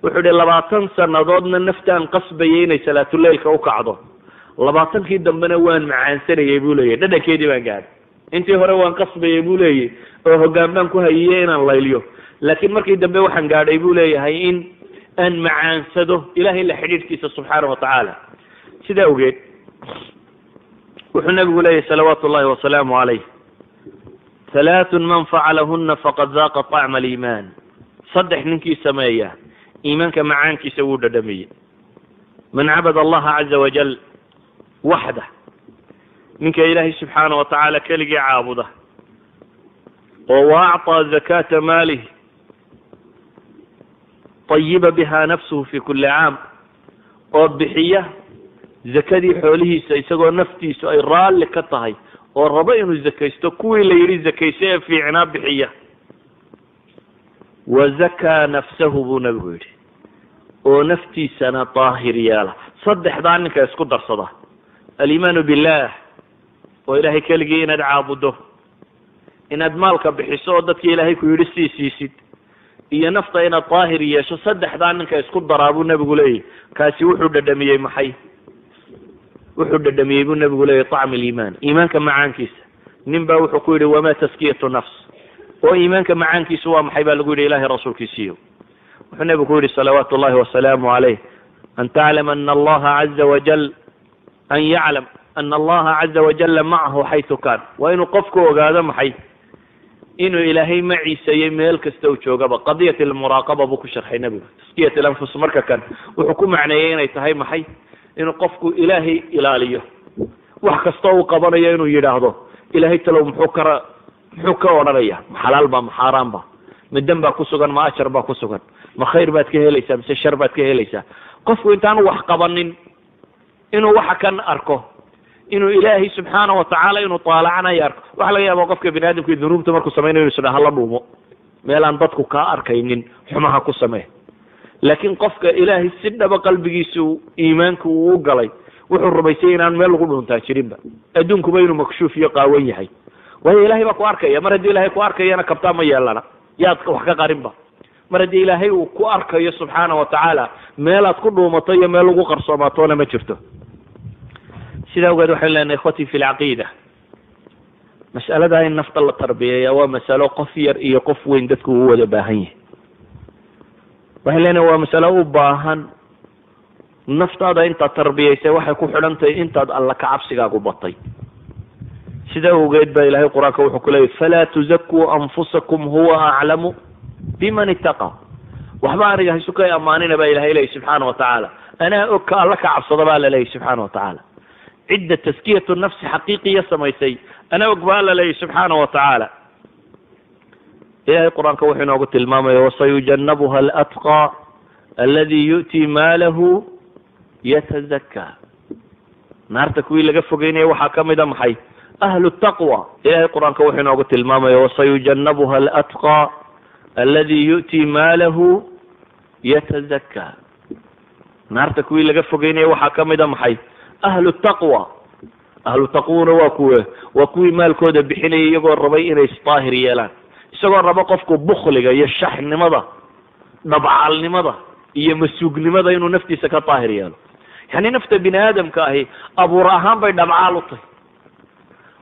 wuxuu ihi 20 sanadoodna naftaan qasbayay inay salaatuleilka u kacdo, 20kii dambena waan macaansanayay buu leeyahy. dhadhankeedii baan gaadhay. intii hore waan qasbayay buu leeyahy oo hoggaan baan ku hayiyey inaan layliyo, laakiin markii dambe waxaan gaadhay buu leeyahay in aan macaansado ilaahay la xidhiidhkiisa subxaanahu watacaala. sidaa awgeed wuxuu nabigu leeyahy salawaatu ullahi wasalaamu calayh halaathun man facalahuna faqad daaqa طacma aliimaan. saddex ninkii sameeya iimaanka macaankiisa wuu dhadhamiyey. man cabada allaha caza wajal waxda, ninka ilaahay subxaana watacaala keligii caabuda oo waacطaa zakaata maalih طayiba biha nafsuhu fi kuli caam, oo bixiya zakadii xoolihiisa isagoo naftiisu ay raalli ka tahay oo rabo inuu zakaysto kuwii la yidhi zakayse ee fiicnaa bixiya. wazakaa nafsahu buu nabigu yidhi oo naftiisana daahir yeela. saddexdaa ninka isku darsada aliimaanu billah oo ilaahay keligii inaad caabudo, inaad maalka bixiso oo dadkii ilaahay ku yidhi sii siisid, iyo nafta inaad daahir yeesho. saddexdaa ninka isku daraa buu nabigu leeyahy kaasi wuxuu dhadhamiyey maxay? wuxuu dhadhamiyey buu nabigu leeyahy طacm aliimaan, iimaanka macaankiisa. nin baa wuxuu ku yidhi wamaa taskiyatu nafs, oo iimaanka macaankiisu waa maxay baa lagu yidhi ilahay rasuulkiisiiyo. wuxuu nabigu ku yidhi salawaatu ullahi wasalaamu calayh an taclam ana allaha caza wajal an yaclam ana allaha caza wajala macahu xaytu kaan. waa inuu qofku ogaado maxay? inuu ilaahay maciisayey meel kasta uu joogaba. qadiyat almuraaqaba buu ku sharxay nabigu. taskiyat alanfus marka kan wuxuu ku macneeyey inay tahay maxay? inuu qofku ilaahay ilaaliyo wax kastoo uu qabanayo inuu yidhaahdo ilaahay talow muxuu ka odhanaya, ma xalaal ba ma xaaraan ba, ma dan baa ku sugan ma ajar baa ku sugan, ma khayr baad ka helaysaa mise shar baad ka helaysaa. qofku intaanu wax qabanin inuu waxa kan arko, inuu ilaahay subxaana watacaala inuu taalacanayo arko. waxaa laga yaaba qofka bini aadamka dunuubta markuu samaynayo inuu isdhaa hala dhuumo meelaan dadku kaa arkaynin xumaha ku samee. laakiin qofka ilaahay si dhaba qalbigiisu iimaanku uu galay wuxuu rumaysay inaan meel lagu dhuntaa jirinba, adduunkuba inuu makshuuf iyo qaawan yahay. waayo ilaahay baa ku arkaya, mar haddii ilaahay ku arkayana kabtaa ma yeelana, yaad wax ka qarinba. mar haddii ilaahay uu ku arkayo subxaana watacaala meelaad ku dhuumato iyo meel lagu qarsoomaatoona ma jirto. sidaa ogeed waxaynu leenahay ikhwatii fi lcaqiida, mas'alada in nafta la tarbiyeeya waa masalo qof yar iyo qof weyn dadku uu wada baahan yahay. waxaynu leenahay waa masalo u baahan naftaada intaad tarbiyeysay waxay ku xidhan tahay intaad alla ka cabsigaagu batay. sidaa ogeed baa ilaahay qur-aanka wuxuu ku leeyahy falaa tuzakuu anfusakum huwa aclamu biman ittaqa. waxba aniga haysu ka ammaanina baa ilahay leeyahy subxaana watacaala, anaa og ka alla ka cabsada baa la leeyahy subxaana watacaala. cidda taskiyatu nafsi xaqiiqiya samaysay anaa og baa la leeyahy subxaana watacaala. ilahay qur-aanka wuxuu inoogu tilmaamaya wasayujanabuha alatqa aladi yu'tii maalahu yatazakkaa. naarta kuwii laga fogeynaya waxaa kamida maxay? ahlu taqwa. ilahay qur-aanka wuxuu inoogu tilmaamaya wasayujanabuha alatqa aladi yu'tii maalahu yatazakkaa. naarta kuwii laga fogeynaya waxaa kamida maxay? ahlu taqwa. ahlu taqwana waa kuwii maalkooda bixinaya iyagoo rabay inay isdaahir yeelaan, isagoo raba qofku bukliga iyo shaxnimada, dhabcaalnimada iyo masuugnimada inuu naftiisa ka daahir yeelo. yani nafta bini aadamka ahi abuur ahaan bay dhabcaal u tahay,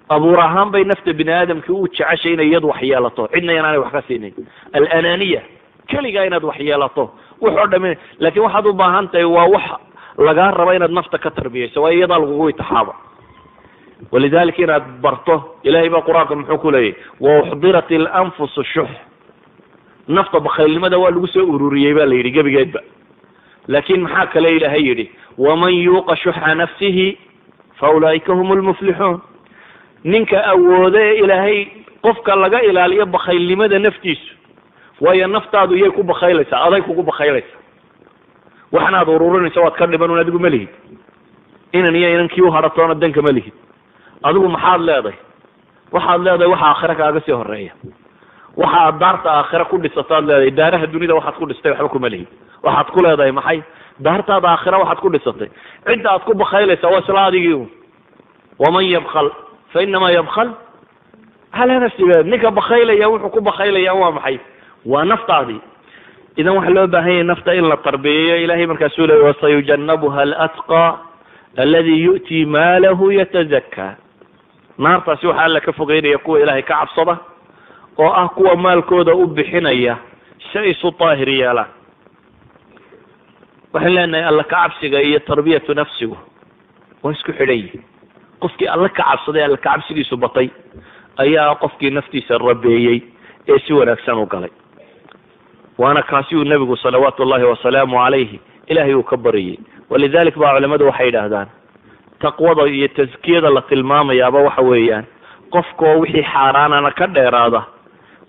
abuur ahaan bay nafta bini aadamka u jeceshay inay iyadu wax yeelato, cidna inaanay wax ka siinayn. alananiya, keligaa inaad wax yeelato wuxoo dhamin. laakiin waxaad u baahan tahay waa wax lagaa raba inaad nafta ka tarbiyeyso, waa iyadaa lagugu itixaaba. walidalika inaad barto, ilahay baa qur-aanka muxuu ku leeyahy wauxdirat ilanfusu shux. nafta bakhaylnimada waa lagu soo ururiyey ba la yidhi gebigeedba. laakin maxaa kale ilahay yidhi waman yuuqa shuxa nafsihi faulaa'ika hum lmuflixuun. ninka awoode ee ilaahay qofka laga ilaaliyo bakhaylnimada naftiisu, waayo naftaadu iyay ku bakhaylaysaa, aday kugu bakhaylaysaa. waxnaad ururinaysa waad ka dhiban un adigu ma lihid, inan iyo inankii uhadhatoona danka ma lihid. adigu maxaad leedahay? waxaad leedahay waxa aakhira kaaga sii horeeya, waxa aad daarta aakhira ku dhisataad leedahay. daaraha dunida waxaad ku dhistay waxba kuma lihid. waxaad ku leedahay maxay? daartaada aakhira waxaad ku dhisatay. cidda aad ku bakhaylaysaa waa isla adigii. waman yabkal fa inamaa yabkal calaa nafsihi. ninka bakhaylaya wuxuu ku bakhaylaya waa maxay? waa naftaadii. idan waxaa loo baahan yahay nafta in la tarbiyeeyo. ilahay markaasuu leey wasayujanabuha alatqa aladi yu'tii maalahu yatazakkaa. naartaasi waxaa alla ka fogeynaya kuwa ilaahay ka cabsada oo ah kuwa maalkooda u bixinaya si ay isu daahir yeelaan. waxaan leenahay alla ka cabsiga iyo tarbiyatu nafsigu waa isku xidhan yihin. qofkii alla ka cabsaday, alla ka cabsigiisu batay, ayaa qofkii naftiisa rabeeyey ee si wanaagsan u galay. waana kaasi uu nebigu salawaatu ullahi wasalaamu calayhi ilahay uu ka bariyey. walidalik baa culamadu waxay yidhaahdaan taqwada iyo taskiyada la tilmaamayaaba waxa weeyaan qofkoo wixii xaaraanana ka dheeraada,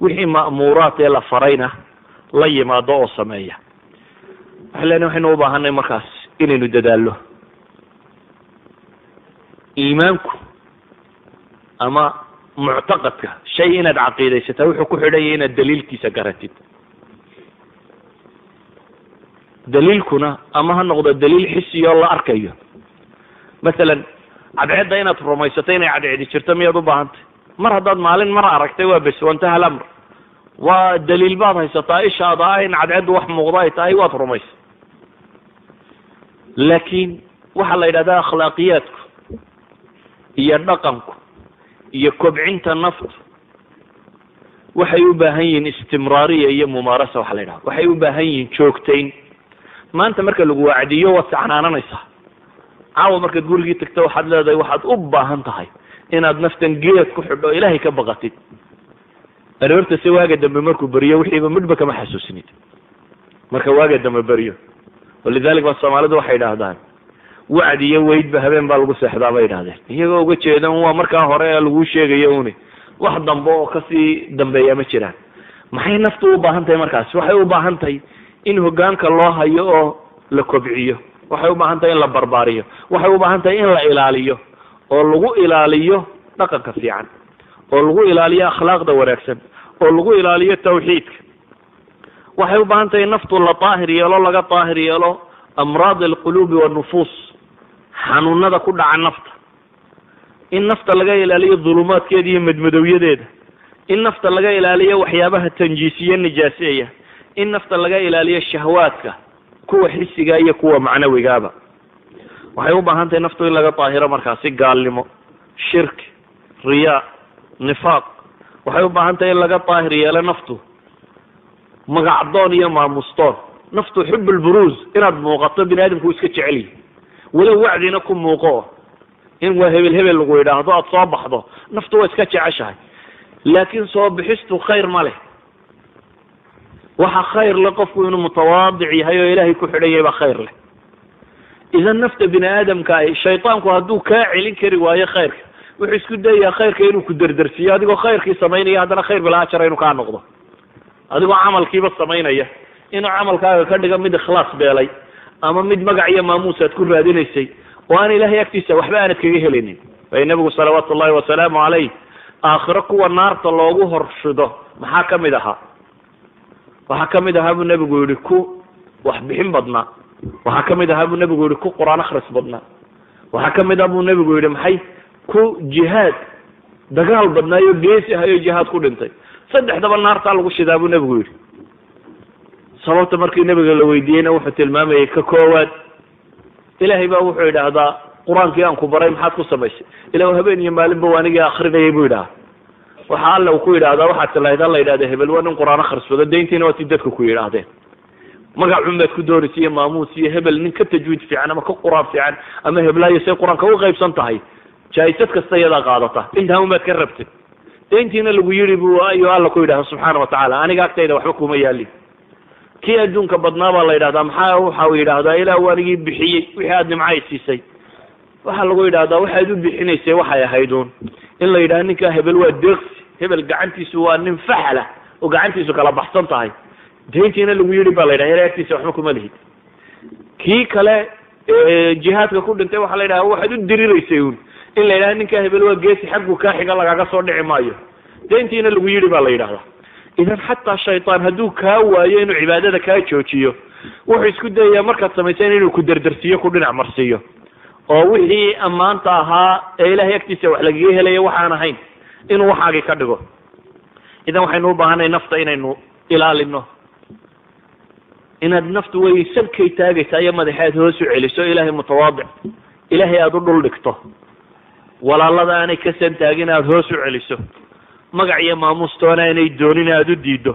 wixii ma'muuraat ee la farayna la yimaado oo sameeya. waxaan leenahay waxaynu u baahanay markaas inaynu dadaallo. iimaanku ama muctaqadka shay inaad caqiidaysataa wuxuu ku xidhan yahay inaad daliilkiisa garatid. daliilkuna ama ha noqdo daliil xisiyo la arkayo. masalan cadceedda inaad rumaysato inay cadceedi jirto miyaad u baahantay? mar haddaad maalin mar aragtay waa bes, wantaha alamr. waa daliil baad haysataa ishaada ah in cadceeddu wax muuqda ay tahay, waad rumaysa. laakiin waxaa la yidhahdaa akhlaaqiyaadku iyo dhaqanku iyo kobcinta naftu waxay u baahan yihiin istimraariya iyo mumaarasa. waxa la yidhahda waxay u baahan yihiin joogtayn. maanta marka lagu wacdiyo waad sacnaananaysaa. caawa markaad gurigii tagto waxaad leedahay waxaad u baahan tahay inaad naftan geed ku xidho ilaahay ka baqatid. aroorta si waaga dambe markuu beriyo wixiiba midhba kama xasuusinid marka waaga dambe beriyo. walidalik baa soomaalidu waxay idhaahdaan wacdi iyo weydba habeen baa lagu seexdaa bay idhahdeen iyagoo uga jeedan waa markaa hore lagu sheegayo uni wax dambe oo kasii dambeeya ma jiraan. maxay naftu u baahan tahay markaas? waxay u baahan tahay in hoggaanka loo hayo oo la kobciyo, waxay u baahan tahay in la barbaariyo, waxay u baahan tahay in la ilaaliyo oo lagu ilaaliyo dhaqanka fiican, oo lagu ilaaliyo akhlaaqda wanaagsan, oo lagu ilaaliyo tawxiidka. waxay u baahan tahay naftu la daahir yeelo, laga daahir yeelo amraad alquluubi wanufuus, xanuunada ku dhaca nafta, in nafta laga ilaaliyo dulumaadkeeda iyo madmadowyadeeda, in nafta laga ilaaliyo waxyaabaha tanjiisiye nijaaseeya, in nafta laga ilaaliyo shahwaadka kuwa xisiga iyo kuwa macnawigaaba. waxay u baahan tahay naftu in laga daahiro markaasi gaalnimo, shirki, riyaa, nifaaq. waxay u baahan tahay in laga daahir yeelo naftu magacdoon iyo maamustoon. naftu xub lburuuz, inaad muuqato bini aadamku iska jecel yihi, walow wacdina ku muuqo in waa hebel hebel lagu yidhaahdo aada soo baxdo, naftu waa iska jeceshahay, laakiin soo bixistu khayr ma leh. waxa khayr le qofku inuu mutawaadic yahay oo ilaahay ku xidhan yahay baa khayr leh. idan nafta bini aadamka ay shaytaanku hadduu kaa celin kari waayo khayrka, wuxuu isku dayayaa khayrka inuu ku derdersiiyo, adigoo khayrkii samaynaya haddana khayr bilaa ajara inuu kaa noqdo, adigoo camalkiiba samaynaya inuu camalkaaga ka dhigo mid ikhlaas beelay ama mid magac iyo maamuus aad ku raadinaysay oo aan ilaahay agtiisa waxba aanad kaga helaynin. way nabigu salawaatu ullahi wasalaamu calayh aakhiro kuwa naarta loogu horshido maxaa ka mid ahaa? waxaa ka mid ahaa buu nebigu yihi ku wax bixin badnaa, waxaa ka mid ahaa buu nebigu yihi ku qur-aan akhris badnaa, waxaa ka mid ah buu nebigu yihi maxay ku jihaad dagaal badnaayo geesi ahayo jihaad ku dhintay. saddexdaba naartaa lagu shidaa buu nebigu yihi. sababta markii nebiga la weydiiyeyna wuxuu tilmaamayay ka koowaad ilaahay baa wuxuu yidhaahdaa qur-aankii aan ku baray maxaad ku samaysay? ilah habeen iyo maalinba waa anigii akrinayay buu yidhaha. waxa alla uu ku yidhaahdaa waxaad tilahayd alla yidhahda hebel waa nin qur-aan akhrisbado, dayntiina waa ti dadka ku yidhaahdeen. magacun baad ku doonaysa iyo maamuus iyo hebel nin ka tajwiid fiican ama ka qur-aan fiican ama heblaayo say qur-aanka u qaybsan tahay, jaa-isad kasta iyadaa qaadata, intaa un baad ka rabtay. dayntiina lagu yidhi buu ayuu alla ku yidhahda subxaana watacaala aniga agtayda waxba kuma yaalin. kii adduunka badnaa baa la yidhahdaa maxaa waxa uu yidhaahdaa ilaah waanigii bixiyey wixii aada nimcay siisay. waxaa lagu yidhahdaa waxaad u bixinaysay waxay ahayduun in la yidhahdo ninkaa hebel waa deeqsi, hebel gacantiisu waa nin faxala oo gacantiisu kala baxsan tahay. dayntiina lagu yidhi baa la yidhaha ilaah agtiisa waxba kuma lihid. kii kale jihaadka ku dhintay waxaa la yidhaha waxaad u diriraysay un in la yidhahdo ninkaa hebel waa geesi xaggu kaa xiga lagaga soo dhici maayo. dayntiina lagu yidhi baa la yidhahdaa. idan xataa shaytaan hadduu kaa waayo inuu cibaadada kaa joojiyo, wuxuu isku dayayaa markaad samayseen inuu ku derdersiiyo, ku dhinac marsiiyo, oo wixii ammaanta ahaa ee ilaahay agtiisa wax lagaga helaya waxaan ahayn inuu waxaagii ka dhigo. idan waxaynu u baahanay nafta inaynu ilaalino, inaad naftu way salkay taagaysaa iyo madaxeed hoos u celiso, ilaahay mutawaadic, ilaahay aada u dhul dhigto, walaalada aanay ka santaagin aada hoos u celiso, magac iyo maamuustoona aanay doonin aada u diido.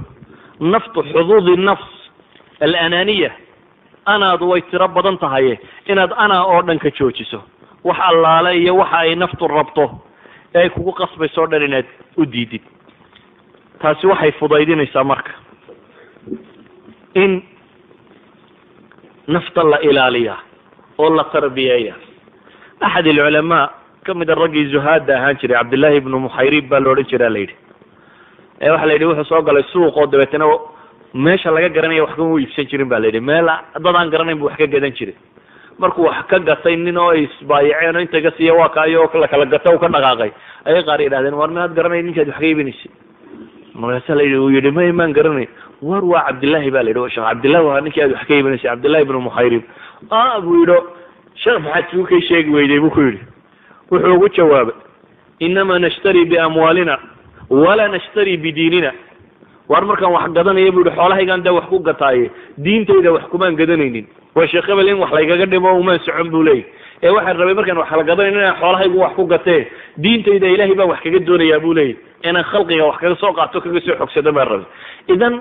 naftu xuduudi nafs alanaaniya, anaadu way tiro badan tahaye inaad anaa oo dhan ka joojiso, wax allaale iyo waxa ay naftu rabto ee ay kugu qasbayso o dhan inaad u diidid. taasi waxay fudaydinaysaa marka in nafta la ilaaliya oo la tarbiyeeya. axad alculamaa kamid a raggii zuhaada ahaan jiray cabdillahi ibnu muxayrib baa la odhan jiraa la yidhi. waxa la yidhi wuxuu soo galay suuq oo dabeetana meesha laga garanaya wax kama iibsan jirin ba la yidhi, meel dad aan garanayn bu wax ka gadan jiray. markuu wax ka gatay nin oo isbaayaceen oo inta ga siiya waa kaayo la kala gata u ka dhaqaaqay, ayay qaar yidhahdeen war minaad garanay ninkaad wax ka iibinaysay? markaasa la yidhi uu yidhi may maan garanay. war waa cabdillahi ba la yidhi, sheekh cabdillahi waa ninkii aad wax ka iibinaysay, cabdillahi ibnu muxayrib. buu yidhi sheekh maxaad suu kay sheegi weyday buu ku yidhi. wuxuu ugu jawaabay inama nashtari biamwaalina walaa nashtari bidiinina. war markaan wax gadanaya bu yihi xoolahaygaan dee wax ku gataaye diintayda wax kumaan gadanaynin. waa sheekh hebel in wax laygaga dhimo umaan socon buu leeyay, waxaan rabay markaan wax la gadanayn inaan xoolahaygu wax ku gatee diintayda ilaahay baan wax kaga doonayaa buu leeyay, inaan khalqiga wax kaga soo qaato kaga soo xogsado baan rabay. idan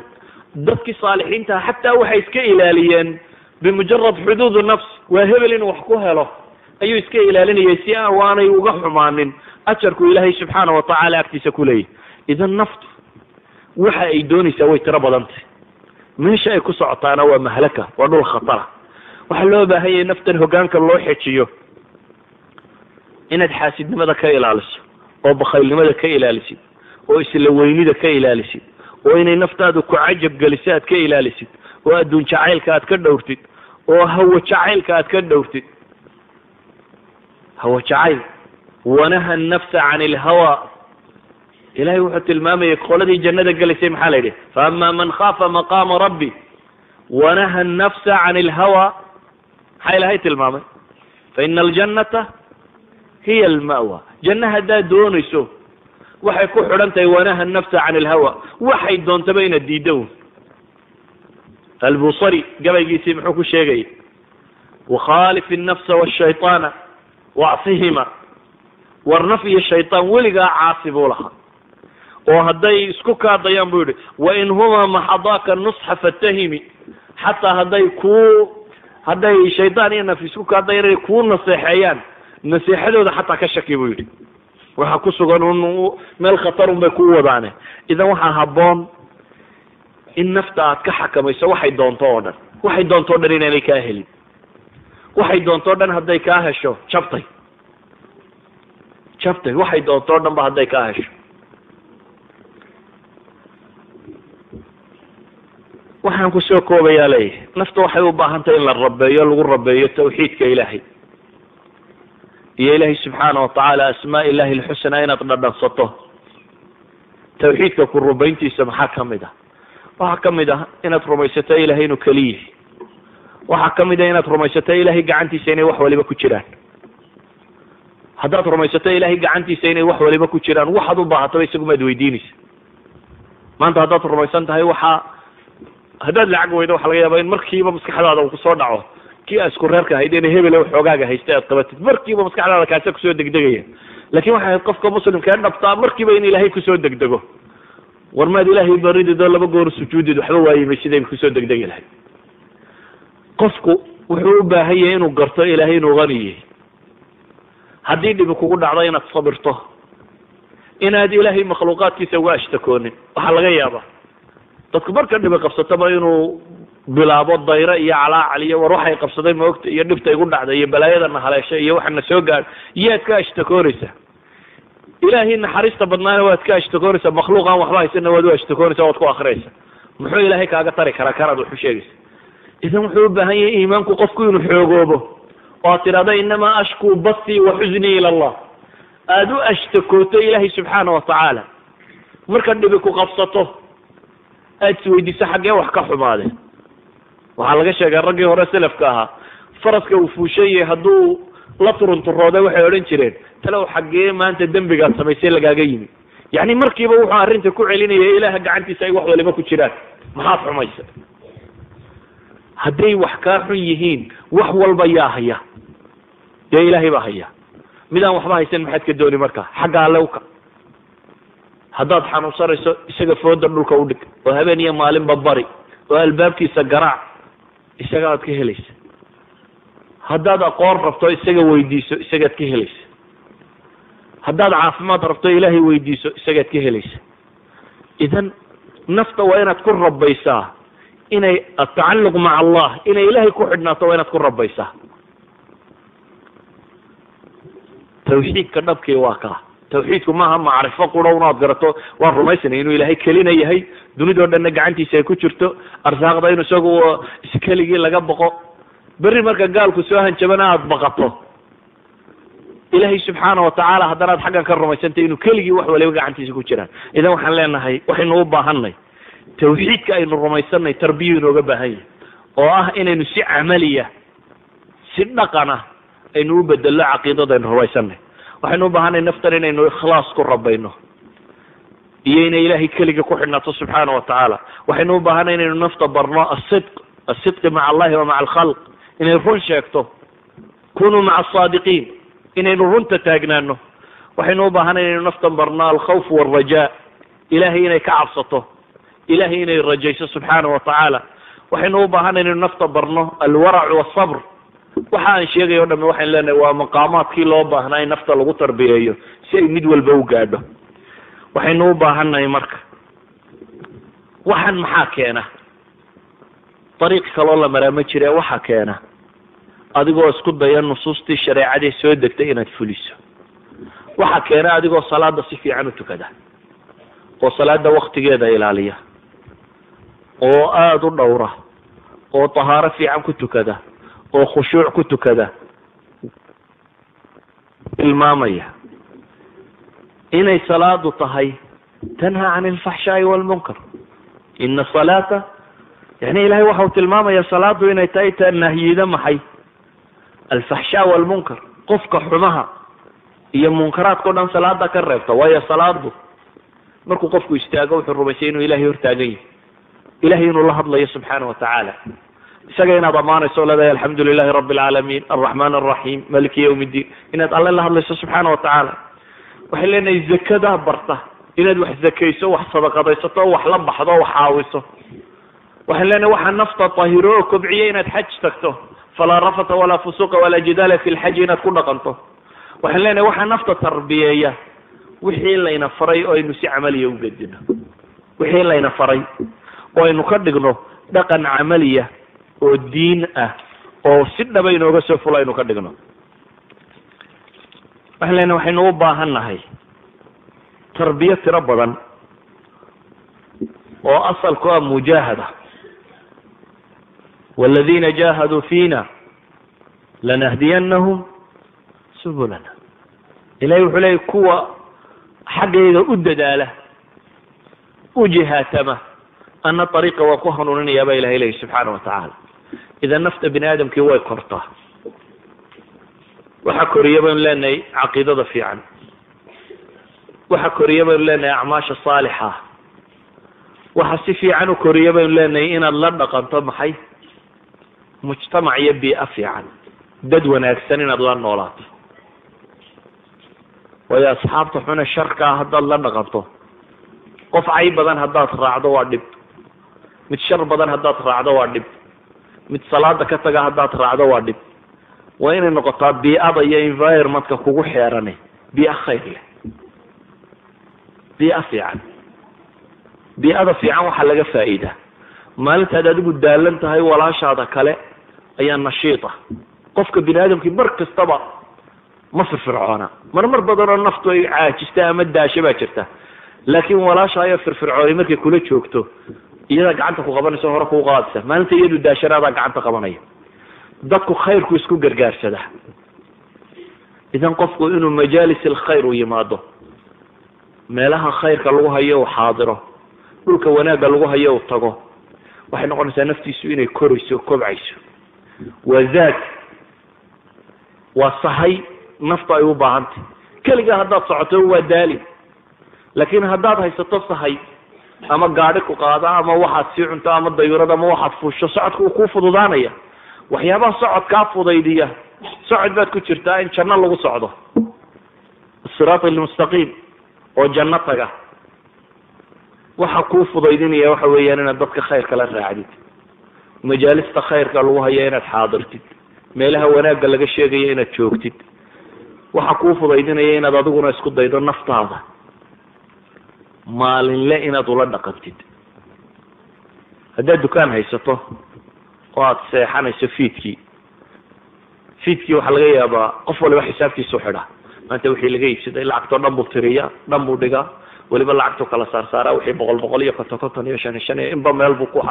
dadkii saalixiinta xataa waxay iska ilaaliyeen bimujarad xuduud nafs, waa hebel inuu wax ku helo ayuu iska ilaalinayay si aanay uga xumaanin ajarku ilaahay subxaana watacaala agtiisa ku leeyahy. idan naftu waxa ay doonaysaa way tiro badantay, meesha ay ku socotaana waa mahlaka, waa dhul khatara. waxaa loo baahan yahay naftan hoggaanka loo xejiyo inaad xaasidnimada ka ilaaliso oo bakhaylnimada ka ilaalisid oo isla weynida ka ilaalisid oo inay naftaadu ku cajab geliso aad ka ilaalisid oo adduun jacaylka aad ka dhowrtid oo hawo jacaylka aad ka dhowrtid hawo jacayl wanaha nafsa can ilhawa ilahay wuxuu tilmaamayay qoladii jannada gelaysay maxaa la yidhi faama man khaafa maqaama rabbi wanaha nafsa can ilhawa maxaa ilahay tilmaamay faina aljannata hiya alma'wa janna haddaad doonayso waxay ku xidhan tahay wanaha nafsa can ilhawa waxay doontaba inaad diiddo albusari gabaygiisii muxuu ku sheegayay wakhaalif الnafsa wالshayطaana wacsihima war naf iyo shayطaan weligaa caasi buu lahaa oo hadday isku kaadayaan buu yihi wain huma maxadaaka nusxa fatahimi xataa hadday shayطaan iyo naf isku kaadayaan inay kuu naseexeeyaan naseexadooda xataa ka shaki buu yidhi waxa ku sugan un meel khatarun bay ku wadaane idan waxaa habboon in nafta aad ka xakamayso waxay doonto oo dhan waxay doonto o dhan inaanay kaa helin waxay doonto o dhan hadday kaa hesho jabtay waxay doonto o dhan ba hadday kaa hesho waxaan kusoo koobayaa leeyahay nafta waxay u baahantahay in la rabeeyo lagu rabeeyo tawxiidka ilaahay iyo ilaahay subxaana watacaala asmaa ilahi alxusnaa inaad dhadhansato tawxiidka ku rubayntiisa maxaa kamid ah waxaa kamid ah inaad rumaysato ilahay inuu keliyihi waxaa kamid ah inaad rumaysato ilahay gacantiisa inay wax waliba ku jiraan haddaad rumaysato ilahay gacantiisa inay wax waliba ku jiraan waxaad u baahataba isagumaad weydiinaysa maanta haddaad rumaysan tahay haddaad lacag weydo waxa laga yaaba in markiiba maskaxdaada uu kusoo dhaco kii aa isku reerka ahayd in hebel xoogaaga haystay aad qabatid markiiba maskaxdaada kaasa kusoo degdegaya lakin waxay ahayd qofka muslimkaa dhabtaa markiiba in ilaahay kusoo degdego war maad ilaahay barididoo 2 goor sujuudid waxba waayimay siday kusoo degdegi lahayd qofku wuxuu u baahan yahay inuu garto ilaahay inuu qani yahay haddii dhibi kugu dhacdo inaad sabirto inaad ilaahay makhluuqaadkiisa uga ashtakoonin waxaa laga yaabaa dadku marka dhibi qabsataba inuu bilaabo dayro iyo calaacal iyo war waxay qabsaday maogta iyo dhibta igu dhacday iyo balaayadana haleeshay iyo waxana soo gaadh yaad ka ashtakoonaysaa ilaahay naxariista badnaana waad ka ashtakoonaysaa makhluuqaan waxba haysana waad u ashtakoonaysaa waad ku akriyaysa muxuu ilaahay kaaga tari karaa kanaad waxu sheegaysa idan wuxuu u baahan yahay iimaanku qofku inuu xoogoobo oo aad tidhahdo inamaa ashkuu basii wa xuznii ila allah aada u ashtakooto ilaahay subxaana watacaala marka dhibi ku qabsato aad isweydiiso xaggee wax ka xumaadeen waxaa laga sheegay raggii hore selafka ahaa faraska uu fuushan yahay hadduu la turunturooday waxay odhan jireen talow xaggee maanta dembigaad samaysay lagaaga yimi yacni markiiba wuxuu arrinta ku celinaya ilaaha gacantiisa ay wax waliba ku jiraan maxaad xumaysa hadday wax kaa xun yihiin wax walba yaa haya dee ilaahay baa haya midaan waxba haysan maxaad ka dooni marka xagga alle uka haddaad xanuunsanayso isaga fooda dhulka udhig oo habeen iyo maalinba bari oo albaabkiisa garaac isaga aad ka helaysa haddaad aqoon rabto isaga weydiiso isagaad ka helaysa haddaad caafimaad rabto ilaahay weydiiso isagaad ka helaysa idan nafta waa inaad ku rabaysaa inay atacalluq maca allah inay ilaahay ku xidhnaato waa inaad ku rabaysaa tawxiidka dhabkii waa kaa tawxiidku maaha macrifo qura unaad garato waan rumaysanay inuu ilaahay kelina yahay dunidao dhanna gacantiisa ay ku jirto arsaaqda inu isagu iskeligii laga baqo berri marka gaalku soo hanjabana aada baqato ilaahay subxaana watacaala haddana ad xaggan ka rumaysantay inuu keligii wax waliba gacantiisa ku jiraan idan waxaan leenahay waxaynu u baahanay tawxiidka aynu rumaysanay tarbiya inooga baahan yahay oo ah inaynu si camaliya si dhaqana aynu u bedello caqiidada aynu rumaysanay waxaynu u baahanay naftan inaynu ikhlaas ku rabayno iyo inay ilaahay keligii ku xidhnaato subxaana watacaala waxaynu u baahanay inaynu nafta barno asidqi maca allahi wa maca alkhalq inay run sheegto kunuu maca asaadiqiin inaynu runta taagnaano waxaynu u baahanay inaynu naftan barno alkhawf waalrajaa ilahay inay ka cabsato ilahay inay rajayso subxaana watacaala waxaynu u baahanay inaynu nafta barno alwarac wasabr waxa aan sheegay o dhamme waxaynu leenahay waa maqaamaadkii loo baahnaa in nafta lagu tarbiyeeyo si ay mid walba u gaadho waxaynu u baahannahay marka waxan maxaa keena dariiq kaloo la maraa ma jire waxa keena adigoo isku daya nusuustii shareecadii soo degtay inaad fuliso. waxa keena adigoo salaada si fiican u tukada oo salaada waqtigeeda ilaaliya oo aad u dhowra oo tahaaro fiican ku tukada oo khushuuc ku tukada tilmaamaya inay salaadu tahay tanha can alfaxshaa'i walmunkar. ina salaata yani ilahay waxa uu tilmaamaya salaadu inay tahay ta nahyida maxay alfaxshaa walmunkar, qofka xumaha iyo munkaraadka o dhan salaada ka reebta. waayo salaadu markuu qofku istaago wuxuu rumaysay inuu ilahay hortaagan yahay, ilahay inuu la hadlayo subxaana watacaala, isaga inaad ammaanayso leedahay alxamdu lilahi rabi alcaalamiin alraxmaan alraxiim maliki yawm iddiin, inaad alle la hadlayso subxaana watacaala. waxay leenahay zakadaa barta, inaad wax zakayso, wax sadaqadaysato, wax la baxdo, wax caawiso. waxaan leenahay waxaa nafta tahiro oo kobciya inaad xaj tagto, falaa rafata walaa fusuqa walaa jidaala fi lxaji, inaad ku dhaqanto. waxaan leenahay waxaa nafta tarbiyeeya wixii layna faray oo aynu si camaliya u gedino, wixii layna faray oo aynu ka dhigno dhaqan camaliya oo diin ah oo si dhaba inooga soo fulo aynu ka dhigno. waxaan leenahay waxaynu u baahan nahay tarbiya tiro badan oo asalku ah mujaahada. والذين جاهدوا فينا لنهدينهم سبلنا. إلهي وحلي كوا حقيقة أددالة وجهاتمة أن الطريق وكهن يا بي إلهي سبحانه وتعالى. إذا نفت بن آدم كي هو يكرته وحكر يبن لنا عقيدة في عن وحكر يبن لنا أعماش الصالحة وحسي في عنه كريبن لنا إن الله قنطم حي مجتمع يبي أفيعا دد وناكسنين الله النولات. ويا أصحاب طحون الشركة هذا الله نغطه قف عيب بدن هذا تراعده وادب متشر بدن هذا تراعده وادب متصلاة كتجا هذا تراعده وادب. وين النقطات بيئة ضيّة environment كوجو حيراني بيئة خيرية بيئة فيعا بيئة فيعا وحلقة فائدة maalinta aad adigu daalan tahay walaashaada kale ayaa nashiita. qofka bini aadamkii mar kastaba ma firfircoona, mar badanoo naftu ay caajista ama daasho baa jirta, laakiin walaasha ayaa firfircoonay markay kula joogto iyada gacanta ku qabanaysa, hore kuu qaadaysa. maalinta iyadu daashanaada gacanta qabanaya. dadku khayrku isku gargaarsada. idan qofku inuu majaalis alkhayr u yimaado, meelaha khayrka lagu hayo uu xaadiro, dhulka wanaagga lagu hayo uu tago, waxay noqonaysaa naftiisu inay korayso, kobcayso. waa zaad, waa sahay nafta ay u baahantay. keligaa haddaad socoto waa daali, laakiin haddaad haysato sahay ama gaadhi ku qaada ama waxaad sii cunto ama dayurad ama waxaad fuusho, socodka uu kuu fududaanaya. waxyaabaha socodkaa fudaydiya, socod baad ku jirtaa in janno lagu socdo, asiraat almustaqiim oo janno taga. waxa kuu fudaydinaya waxa weeyaan inaad dadka khayrka la raacdid, majaalista khayrka lagu haya inaad xaadirtid, meelaha wanaagga laga sheegaya inaad joogtid. waxa kuu fudaydinaya inaad adiguna isku daydo naftaada maalinle inaad ula dhaqantid. haddaad dukaan haysato oo aad seexanayso fiidkii waxaa laga yaabaa qof waliba xisaabtiisu xidha. maanta wixii laga iibsaday lacagtoo dhan buu tiriyaa, dhan buu dhigaa, waliba lacagtu kala saarsaaraa. wixii boqol iyo konton iyo shan inba meel buu ku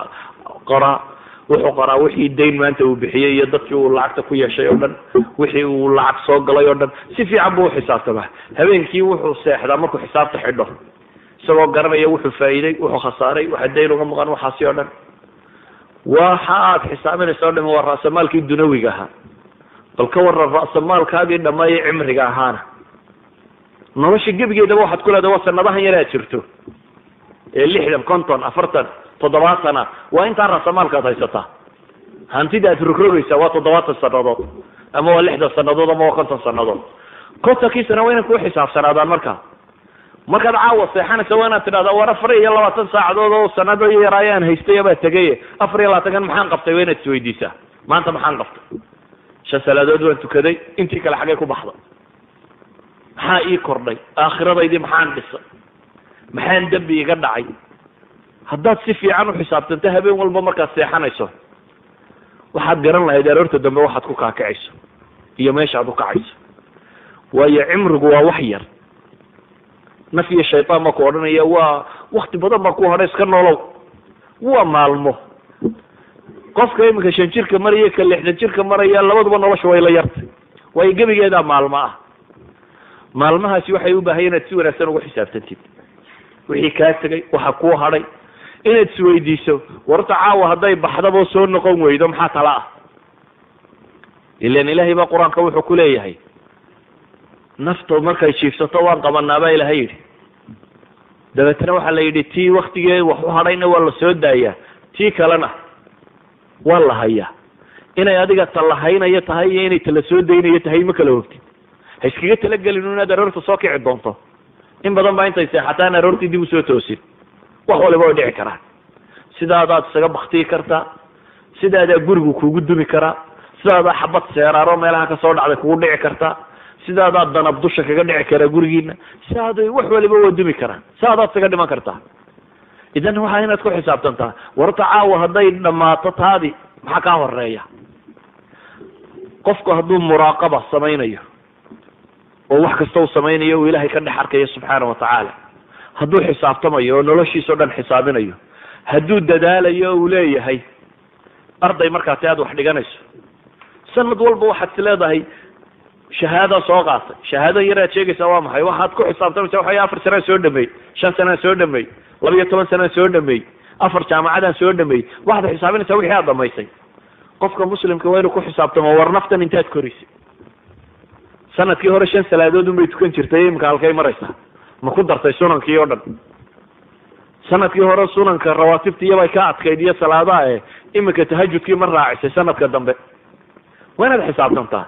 qoraa. wuxuu qoraa wixii dayn maanta uu bixiyey iyo dadkii uu lacagta ku yeeshay oo dhan, wixii uu lacag soo galay oo dhan. si fiican buu uxisaabtamaa. habeenkii wuxuu seexdaa markuu xisaabta xidho, isagoo garanaya wuxuu faa'iiday, wuxuu khasaaray, waxa dayn uga maqan, waxaasi oo dhan. waxa aad xisaabinaysa oo dhan waa ra'samaalkii dunawiga ahaa. bal ka waran ra'samaalkaagii dhammeeyay cimriga ahaana, nolosha gebigeedaba waxaad ku leedahay waa sanadahan yar aad jirto ee 60 50 40 70 waa intaa ra'samaalkaad haysataa. hantida aad rogrogaysa waa 70 sanadood ama waa 60 sanadood ama waa 50 sanadood. kontonkii sano waa inaad ku xisaabsanaadaan. markaad caawa seexanaysa waa inaad tidhahdaa war 24 saacadood oo sanado yar ayaan haystay baa tagay, 24 maxaan qabtay waa inaad isweydiisaa. maanta maxaan qabtay? 5 salaadood waan tukaday, intii kale xagee ku baxday? maxaa ii kordhay? aakhiradaydii maxaan dhisay? maxaan dambi iga dhacay? haddaad si fiican u xisaabtanto habeen walba markaad seexanayso waxaad garan lahayd aroorta dambe waxaad ku kaakacayso iyo meeshaad u kacayso. waayo cimrigu waa wax yar. naf iyo shaytaan ma ku odhanaya waa wakti badan baa ku hadhay iska noolow. waa maalmo. qofka iminka 5 jirka maraya ka 6 jirka maraya labaduba nolosha way la yartay. way gebigeeda maalmo ah. maalmahaasi waxay u baahan inaad si wanaagsan ugu xisaabtantid. wixii ka tagay waxa ku hadhay inaad isweydiiso warta caawa hadday baxdaba soo noqon weydo maxaa tala ah. ilaan ilaahay baa quraanka wuxuu ku leeyahay nafto markay jiifsato waan qabanaaba ilaahay yidhi. dabeetana waxaa la yidhi tii waktigeed wax u hadhayna waa la soo daayaa tii kalena waa la hayaa. inay adiga talahaynayo tahay iyo inay tala soo daynayo tahay ma kala ogtid. ha iskaga talagelin inaad aroorta soo kici doonto. in badan baa intay seexataan aroortii dib u soo toosin. wax waliba way dhici karaan. sidaadaad isaga baktii kartaa, sidaadaa gurigu kugu dumi karaa, sidaadaa xabad seeraaro meelaha ka soo dhacday kugu dhici kartaa, sidaadaa danab dusha kaga dhici karaa gurigiina, sidaaday wax waliba waa dumi karaan, sidaadaad isaga dhiman kartaa. idan waxaa inaad ku xisaabtantaa warta caawa hadday dhammaato taadi maxaa kaa horeeya. qofku hadduu muraaqaba samaynayo oo wax kasta uu samaynayo uu ilaahay ka dhex arkayo subxaana watacaala, hadduu xisaabtamayo oo noloshiisao dhan xisaabinayo, hadduu dadaalayo uu leeyahay arday markaasi aad wax dhiganayso sanad walba waxaad is leedahay shahaada soo qaatay. shahaado yar aad sheegaysaa waa maxay? waxaad ku xisaabtamaysaa waxay 4 sano soo dhameey, 5 sano soo dhameey, 12 sano soo dhameey, 4 jaamacadan soo dhameey. waxaad xisaabinaysaa wixii aad dhamaysay. qofka muslimka waa inuu ku xisaabtamo war naftan intaad korisay. sanadkii hore 5 salaadood unbay tukan jirtay, imika halkay maraysaa? ma ku dartay sunankii oo dhan? sanadkii hore sunanka rawaatibta iyabay ka adkayd iyo salaadaha imika tahajudkii ma raacisay sanadka dambe? waa inaad xisaabtantaa.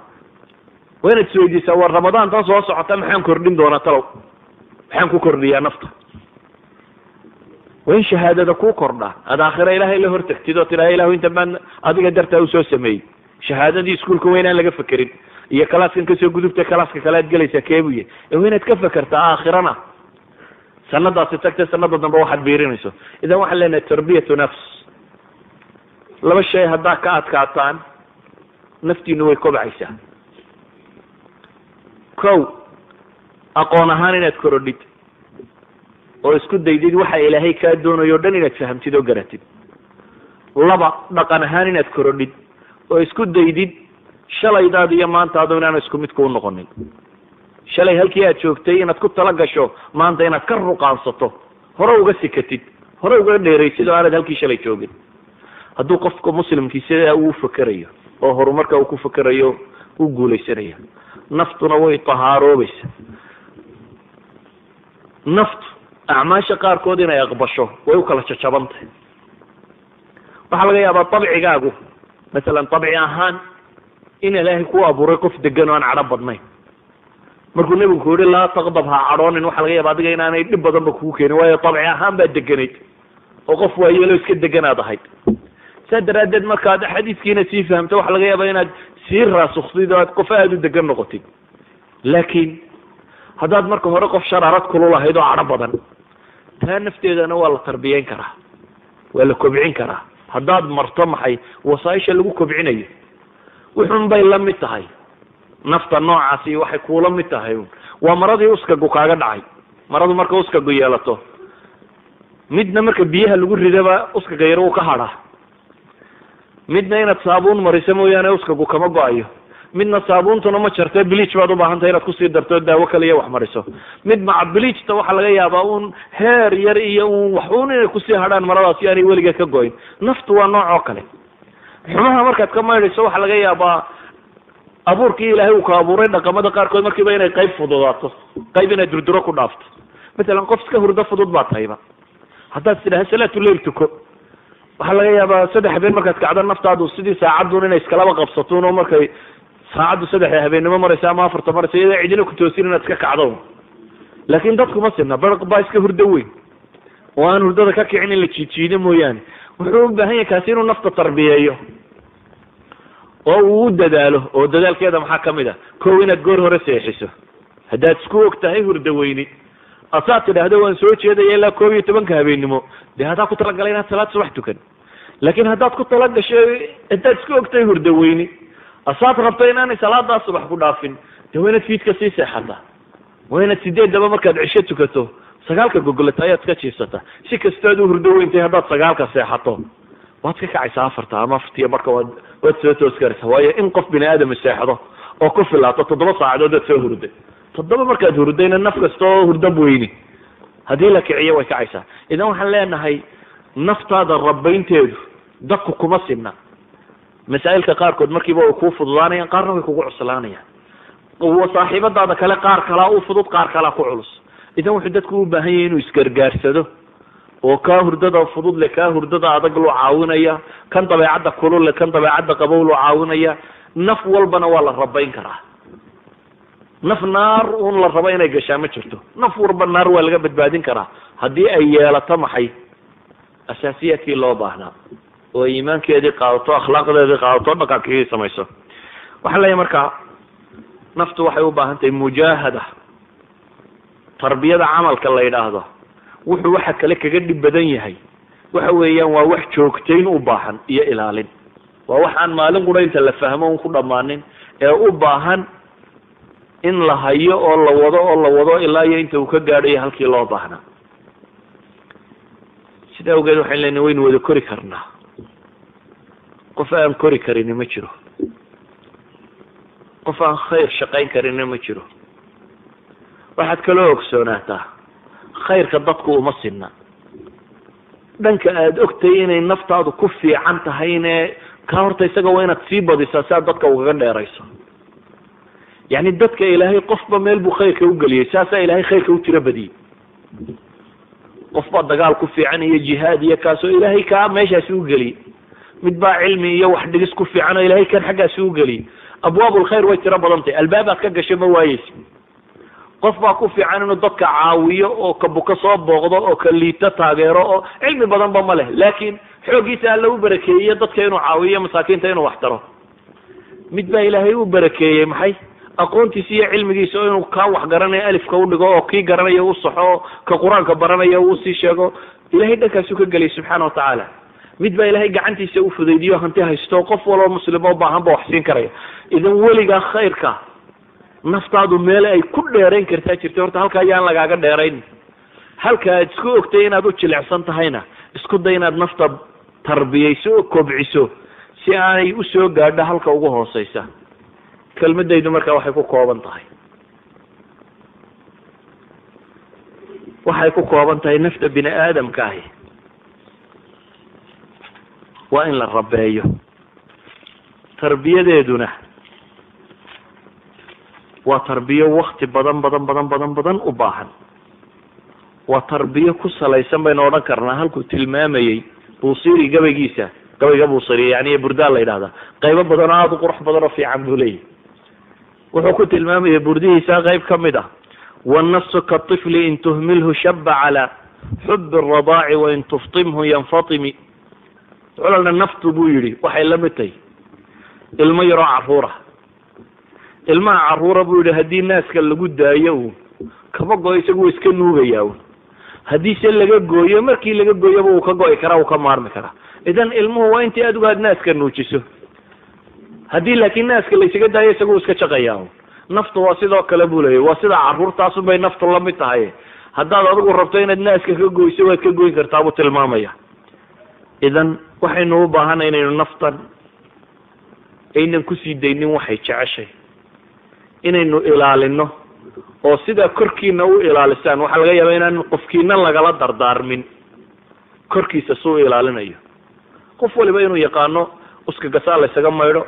waa inaad isweydiisaa war ramadaan tan soo socota maxaan kordhin doonaa talow? maxaan ku kordhiyaa nafta? waa in shahaadada kuu kordhaa. aad aakhira ilaahay la hortagtid oo tidhaha ilahu inta baan adiga dartaa u soo sameeyey. shahaadadii iskuulka waa inaan laga fekerin iyo kalaaskan kasoo gudubta kalaaska kale aad gelaysaa keebuye. waa inaad ka fekertaa aakhirana sanadaasi tagta sanada dambe waxaad biirinayso. idan waxaan leenahay tarbiyatu nafs. 2 shay haddaa ka adkaataan naftiinu way kobcaysaa. kow aqoon ahaan inaad korodhid oo isku daydid waxa ilaahay kaa doonayo dhan inaad fahamtid oo garatid. 2 dhaqan ahaan inaad korodhid oo isku daydid shalaydaada iyo maantaadu inaan isku mid kuu noqonin. shalay halkii aad joogtay inaad ku tala gasho maanta inaad ka ruqaansato, hore uga sikatid, hore uga dheeraysid oo aanad halkii shalay joogin. hadduu qofka muslimkii sidaa uu fakerayo oo horumarka uu ku fakerayo uu guulaysanayo, naftuna way tahaaroobeysa. naftu acmaasha qaarkood inay aqbasho way u kala jajabantahay. waxaa laga yaabaa dabcigaagu masalan dabci ahaan in ilaahay ku abuuray qof degan oo aan cadho badnayn. markuu nebigu ku yihi laa taqdab ha cadhoonin, waxaa laga yaaba adiga inaanay dhib badanba kugu keenin, waayo dabci ahaan baad deganayd oo qof waayeelo iska deganaad ahayd. saa daraaddeed markaad xadiiskiina sii fahamto waxaa laga yaaba inaad sii raasuktid oo aad qof aada u degan noqotid. laakiin haddaad marka hore qof sharaarad kulul ahayd oo cadho badan, taa nafteedana waa la tarbiyeyn karaa, waa la kobcin karaa. haddaad marto maxay wasaaisha lagu kobcinayo wuxun bay la mid tahay. nafta noocaasi waxay kuula mid tahay waa maradii uskagu kaaga dhacay. maradu marka uskagu yeelato, midna marka biyaha lagu ridaba uskaga yar uu ka hadhaa, midna inaad saabuun mariso mooyaane uskagu kama go-ayo, midna saabuuntuna ma jarta bleach baad u baahantahay inaad kusii darto daawo kale iyo wax mariso. mid maca bleachta waxaa laga yaabaa un heer yar iyo un waxuun inay kusii hadhaan maradaas si aanay weligeed ka go-in. naftu waa nooc oo kale. xumaha markaad ka maydhayso waxaa laga yaabaa abuurkii ilaahay uu ka abuuray dhaqamada qaarkood markiiba inay qayb fududaato, qayb inaad durduro ku dhaafto. masalan qof iska hurdo fudud baa tahayba, haddaad tidhaha salaatuleyl tuko, waxaa laga yaabaa 3 habeen markaad kacdo naftaadu sidii saacadun inay iskalaba qabsatoon oo markay saacaddu 3 habeennimo maraysa ama 4 maraysa iyadoo cidina ku toosin inaad iska kacdo. laakiin dadku ma sinna, barq baa iska hurdo weyn oo aan hurdada ka kicin in la jiijiido mooyaane. wuxuu u baahan yahay kaasi inuu nafta tarbiyeeyo oo uu dadaalo. oo dadaalkeeda maxaa ka mid ah? kow inaad goor hore seexiso. haddaad isku og tahay hurdo weyni asaad tidhaahdo waan soo jeedaya ilaa 12 habeennimo, dee haddaa ku talagalay inaad salaad subax tukan. laakiin haddaad ku tala gashay intaad isku ogtay hurdaweyni asaad rabto inaanay salaadaa subax ku dhaafin dee waa inaad fiidka sii seexataa waa inaad 8 markaad cisho tukato 9 gogolata ayaad ka jiifsata si kastaad u hurdaweyntay haddaad 9 seexato waad ka kacaysaa 4 ama 4 marka waad soo toos karaysaa waayo in qof bini aadam seexdo oo ku filaato 7 saacadood aad soo hurday 7 markaad hurdayna naf kastoo hurdab weyni haddii la kiciyo way kacaysaa idan waxaan leenahay naftaada rabaynteedu dadku kuma sinna masaa'ilka qaarkood markiiba way kuu fududaanayaan qaarna way kugu cuslaanayaan oo saaxiibadaada kale qaar kala u fudud qaar kala ku culus idan wuxuu dadku u baahan yahay inuu isgargaarsado oo ka hurdada fudud le ka hurdada adag loo caawinaya kan dabeecadda kulul le kan dabeecadda qabow loo caawinaya naf walbana waa la rabayn karaa naf naar un la rabo inay gashaa ma jirto naf walba naar waa laga badbaadin karaa haddii ay yeelato maxay asaasiyaadkii loo baahnaa oo iimaankeedii qaadato akhlaaqdeedii qaadato dhaqankeedii samayso waxaan leeyahay markaa naftu waxay u baahan tahay mujaahada tarbiyada camalka la yidhaahdo wuxuu waxa kale kaga dhib badan yahay waxa weeyaan waa wax joogtayn u baahan iyo ilaalin waa waxaan maalin qura inta la fahmo un ku dhammaanin ee u baahan in la hayo oo la wado ilaa iyo inta uu ka gaadhayo halkii loo baahnaa sida awgeed waxaan leenahay waynu wada kori karnaa qof aan kori karini ma jiro qof aan khayr shaqayn karini ma jiro waxaad kaloo ogsoonaataa khayrka dadku uma sinna dhanka aada ogtay inay naftaadu ku fiican tahayne ka horta isaga waa inaad sii badisaa si aad dadka ugaga dheerayso yani dadka ilaahay qofba meel buu khayrka u geliyey saasaa ilaahay khayrka u tiro badiyey qof baa dagaal ku fiican iyo jihaad iyo kaasoo ilaahay kaa meeshaasi u geliyey mid baa cilmi iyo wax dhigis ku fiican oo ilaahay kan xaggaasi u geliyey abwaab ulkhayr way tiro badan tahay albaabaad ka gashay ma waayeysi qof baa ku fiican inuu dadka caawiyo oo kabuka soo booqdo oo ka liito taageero oo cilmi badanba ma leh laakiin xooggiisa alla u barakeeyey dadka inuu caawiyo masaakiinta inuu wax taro mid baa ilaahay u barakeeyey maxay aqoontiisa iyo cilmigiisa oo inuu kaa wax garanayo alifka u dhigo oo kii garanayo u saxo ka qur-aanka baranayo uu sii sheego ilahay dhankaasu ka geliyay subxaana watacaala mid baa ilaahay gacantiisa u fudaydiyo hanti haysto qof walba muslim oo baahan ba wax siin karaya idan weligaa khayrka naftaadu meel ay ku dheerayn kartaa jirta horta halka ayaan lagaaga dheerayn halka aad isku ogtay inaad u jilicsan tahayna isku day inaad nafta tarbiyayso oo kobciso si aanay u soo gaadho halka ugu hooseysa kelmadaydu markaa waxay ku kooban tahay nafta bini aadamka ahi waa in la rabeeyo tarbiyadeeduna waa tarbiyo wakti badan u baahan waa tarbiyo ku salaysan baynu odhan karnaa halkuu tilmaamayey buusiri gabaygiisa gabayga buusiri yani burdaa la yidhahda qaybo badan oo aada u qurux badan oo fiican buu leeyahy wuxuu ku tilmaamayay burdihiisa qayb ka mid ah wannafsu kaطifli in tuhmilhu shaba calaa xubi الradaaci wain tuftimhu yanfatimi culana naftu buu yihi waxay la mid tahay ilmo yaroo caruura ilmaha caruura buu yihi haddii naaska lagu daayo kama go isagu wa iska nuugaya haddii se laga gooyo markii laga gooyoba uu ka go-i karaa uu ka maarmi karaa idan ilmuhu waa intii aad ugaad naaska nuujiso haddii laakiin naaska laysaga daayo isagu iska jaqaya naftu waa sidoo kale buu leeyahy waa sida caruurtaasun bay naftu la mid tahay haddaad adigu rabto inaad naaska ka goyso waad ka goyn kartaa buu tilmaamaya idan waxaynu u baahanay inaynu naftan aynan kusii daynin waxay jeceshay inaynu ilaalino oo sidaa korkiina u ilaalisaan waxaa laga yaaba inaan qofkiina lagala dardaarmin korkiisa suu ilaalinayo qof waliba inuu yaqaano uskaga saa laysaga maydho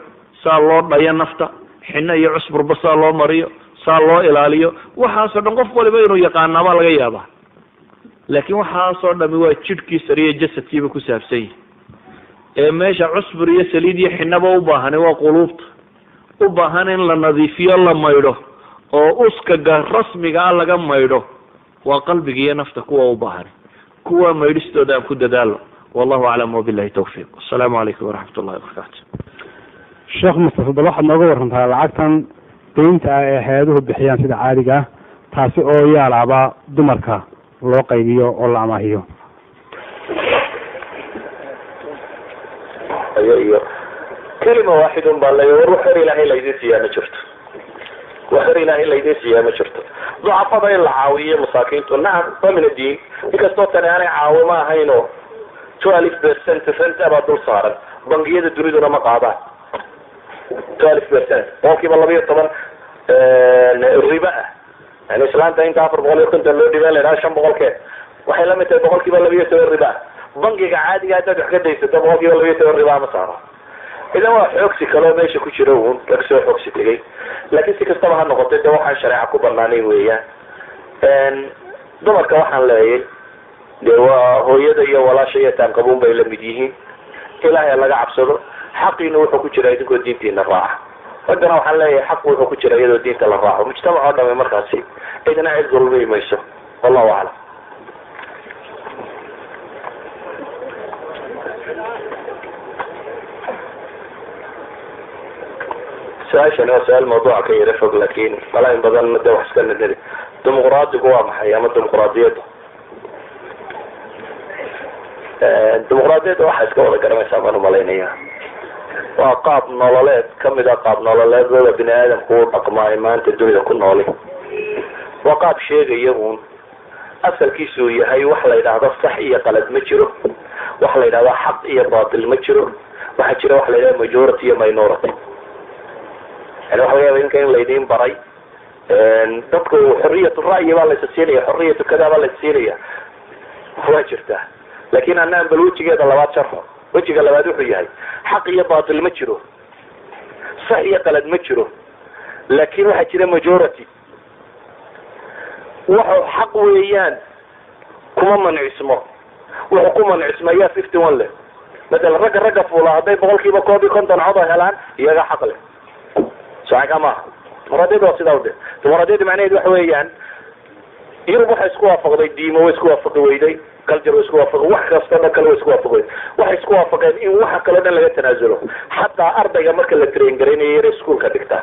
saa loo dhayo nafta xino iyo cusburba saa loo mariyo saa loo ilaaliyo waxaasoo dhan qof waliba inuu yaqaanaa baa laga yaabaa laakiin waxaasoo dhami waa jidhkiisa iyo jasadkiiba ku saabsan yihi ee meesha cusbur iyo saliid iyo xinaba u baahani waa quluubta u baahan in la nadiifiyo la maydho oo uskaga rasmiga ah laga maydho waa qalbiga iyo nafta kuwa u baahan kuwa maydhistooda aan ku dadaalo wallahu aclam wabillahi tawfiiq assalaamu calaykum waraxmat ullahi wabarakaatu sheekh mustafa bal waxaad nooga warantaa lacagtan deynta ah ee hay-aduhu bixiyaan sida caadiga ah taasi oo yaalaaba dumarka loo qaybiyo oo la amaahiyo iyo kelima waaxidun baa lay war xor ilaahay laydin siiyaa ma jirto waxar ilaahay laydin siiyaa ma jirto ducafada in la caawiyo masaakiintu nacam waa min addiin inkastoo tani aanay caawimo ahayno 12% renta baa dul saaran bangiyada duniduna ma qaadaan 12% boqolkiiba 12 riba ah yani islaanta inta 450 loo dhibay leedahay 500 waxay la mid tahay boqolkiiba 12 riba bangiga caadiga haddaad wax ka daysato boqolkiiba 12 riba ma saaro idan waa xoogsi kaloo meesha ku jira uun kasoo xoogsi tegay laakiin si kastaba ha noqotay de waxaan shareeca ku banaanayn weeyaan dumarka waxaan leeyahay dee waa hooyada iyo walaasha iyo taanqabuun bay la mid yihiin ilaahay laga cabsado xaqiina wuxuu ku jira idinkoo diintiina raaca raggana waxaan leeyahay xaq wuxuu ku jira iyadoo diinta la raaco mujtamac oo dhame markaasi cidna cid dulmi mayso wallahu aclam سؤال وسؤال موضوع كي يرفق لكن فلا ينبغي مدة وحسك الندري ديمقراطي قوى محيا ما الديمقراطية الديمقراطية وحسك ولا كلام يسامحون مالينيا وقاب نولات كم إذا قاب نولات ولا بني آدم قوة أقماع إيمان تدري كل نولي وقاب شيء يهون أصل كيسوية هاي وحلا إذا هذا صحية قلد مجره وحلا إذا هذا حق إيه باطل مجره وحجره وحلا إذا مجورتي ماينورتي يعني waxa weeye in kay leedin baray dadku xorriyada ra'yi waa la siiyay xorriyada kada waa la siiyay waa jirta laakiin anna balwjigeeda labaad sharxo wajiga labaad wuxuu yahay xaq iyo baatil ma jiro sax iyo qalad ma jiro laakiin waxa jira majority waxa xaq weeyaan kuma mancismo waxa kuma mancismaya 51 leh madal ragga fuula haday boqolkiiba 50 cod helaan iyaga xaq leh صحيح ما مراديد وسيداوده مراديد معناه waxa weeyaan yurub waxa isku waafaqday diimo way isku waafaqday culture way isku waafaqday wax kasta kale way isku waafaqday waxa isku waafaqeen in waxa kale dhan laga tanaasulo hatta ardayga marka la train gareynayo iskuulka dhigta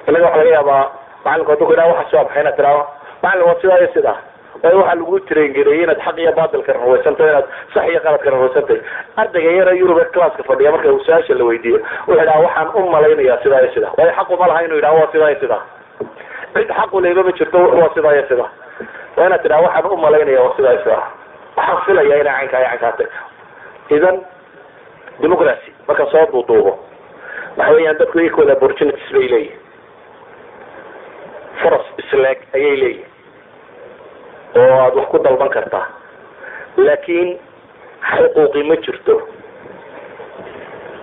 ilaga waxa laga yaabaa macalinku haduu kala waxa soo baxayna tiraawa macalin waa sida waxa lagu train gareeyay inaad xaq iyo baadil ka rawaysantay inaad sax iyo qalad ka rawaysantay ardayga yar yurub class-ka fadhiya marka uu su'aasha la weydiiyo wuxuu dhahaa waxaan u malaynayaa sida way xaq uma lahayn inuu yiraahdo sida cid xaq u leeyahay ma jirto waa sida waana tiraa waxaan u malaynayaa sida waxaan filayaa inay caynkaatay idan democracy marka soo duuduubo waxa weeyaan dadku ay kooda opportunities bay leeyihiin furas islaag ayay leeyihiin oo aad wax ku dalban kartaa laakiin xuquuqi ma jirto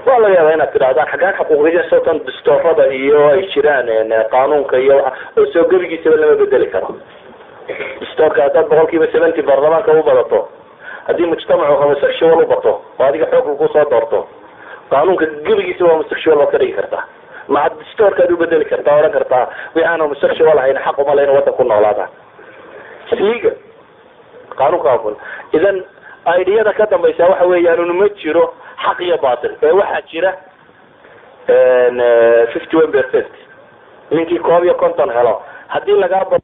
waa laga yaabaa inaad tidhaahdaan xaggaan xuquuqdiisa sootan dastuurada iyo ay jiraan qaanuunka iyo oo soo gabigiisaba lama bedeli karo dastuurka haddaad boqolkiiba 70 baarlamaanka u badato haddii mujtamacu homosexual u bato oo adiga xoog lagu soo doorto qaanuunka gabigiisa waa homosexual oo ka dhigi kartaa ma dastuurka aad u bedeli kartaa oran kartaa waxaan homosexual ahayn xaq uma leeyahay waddan ku noolaada سيجا قانون قابل إذن أيديا كذا ما يسوي حوالي أنه متجره حقيقة باطل واحد جرا 51% لينكي قوي كونتن هلا هدي لقى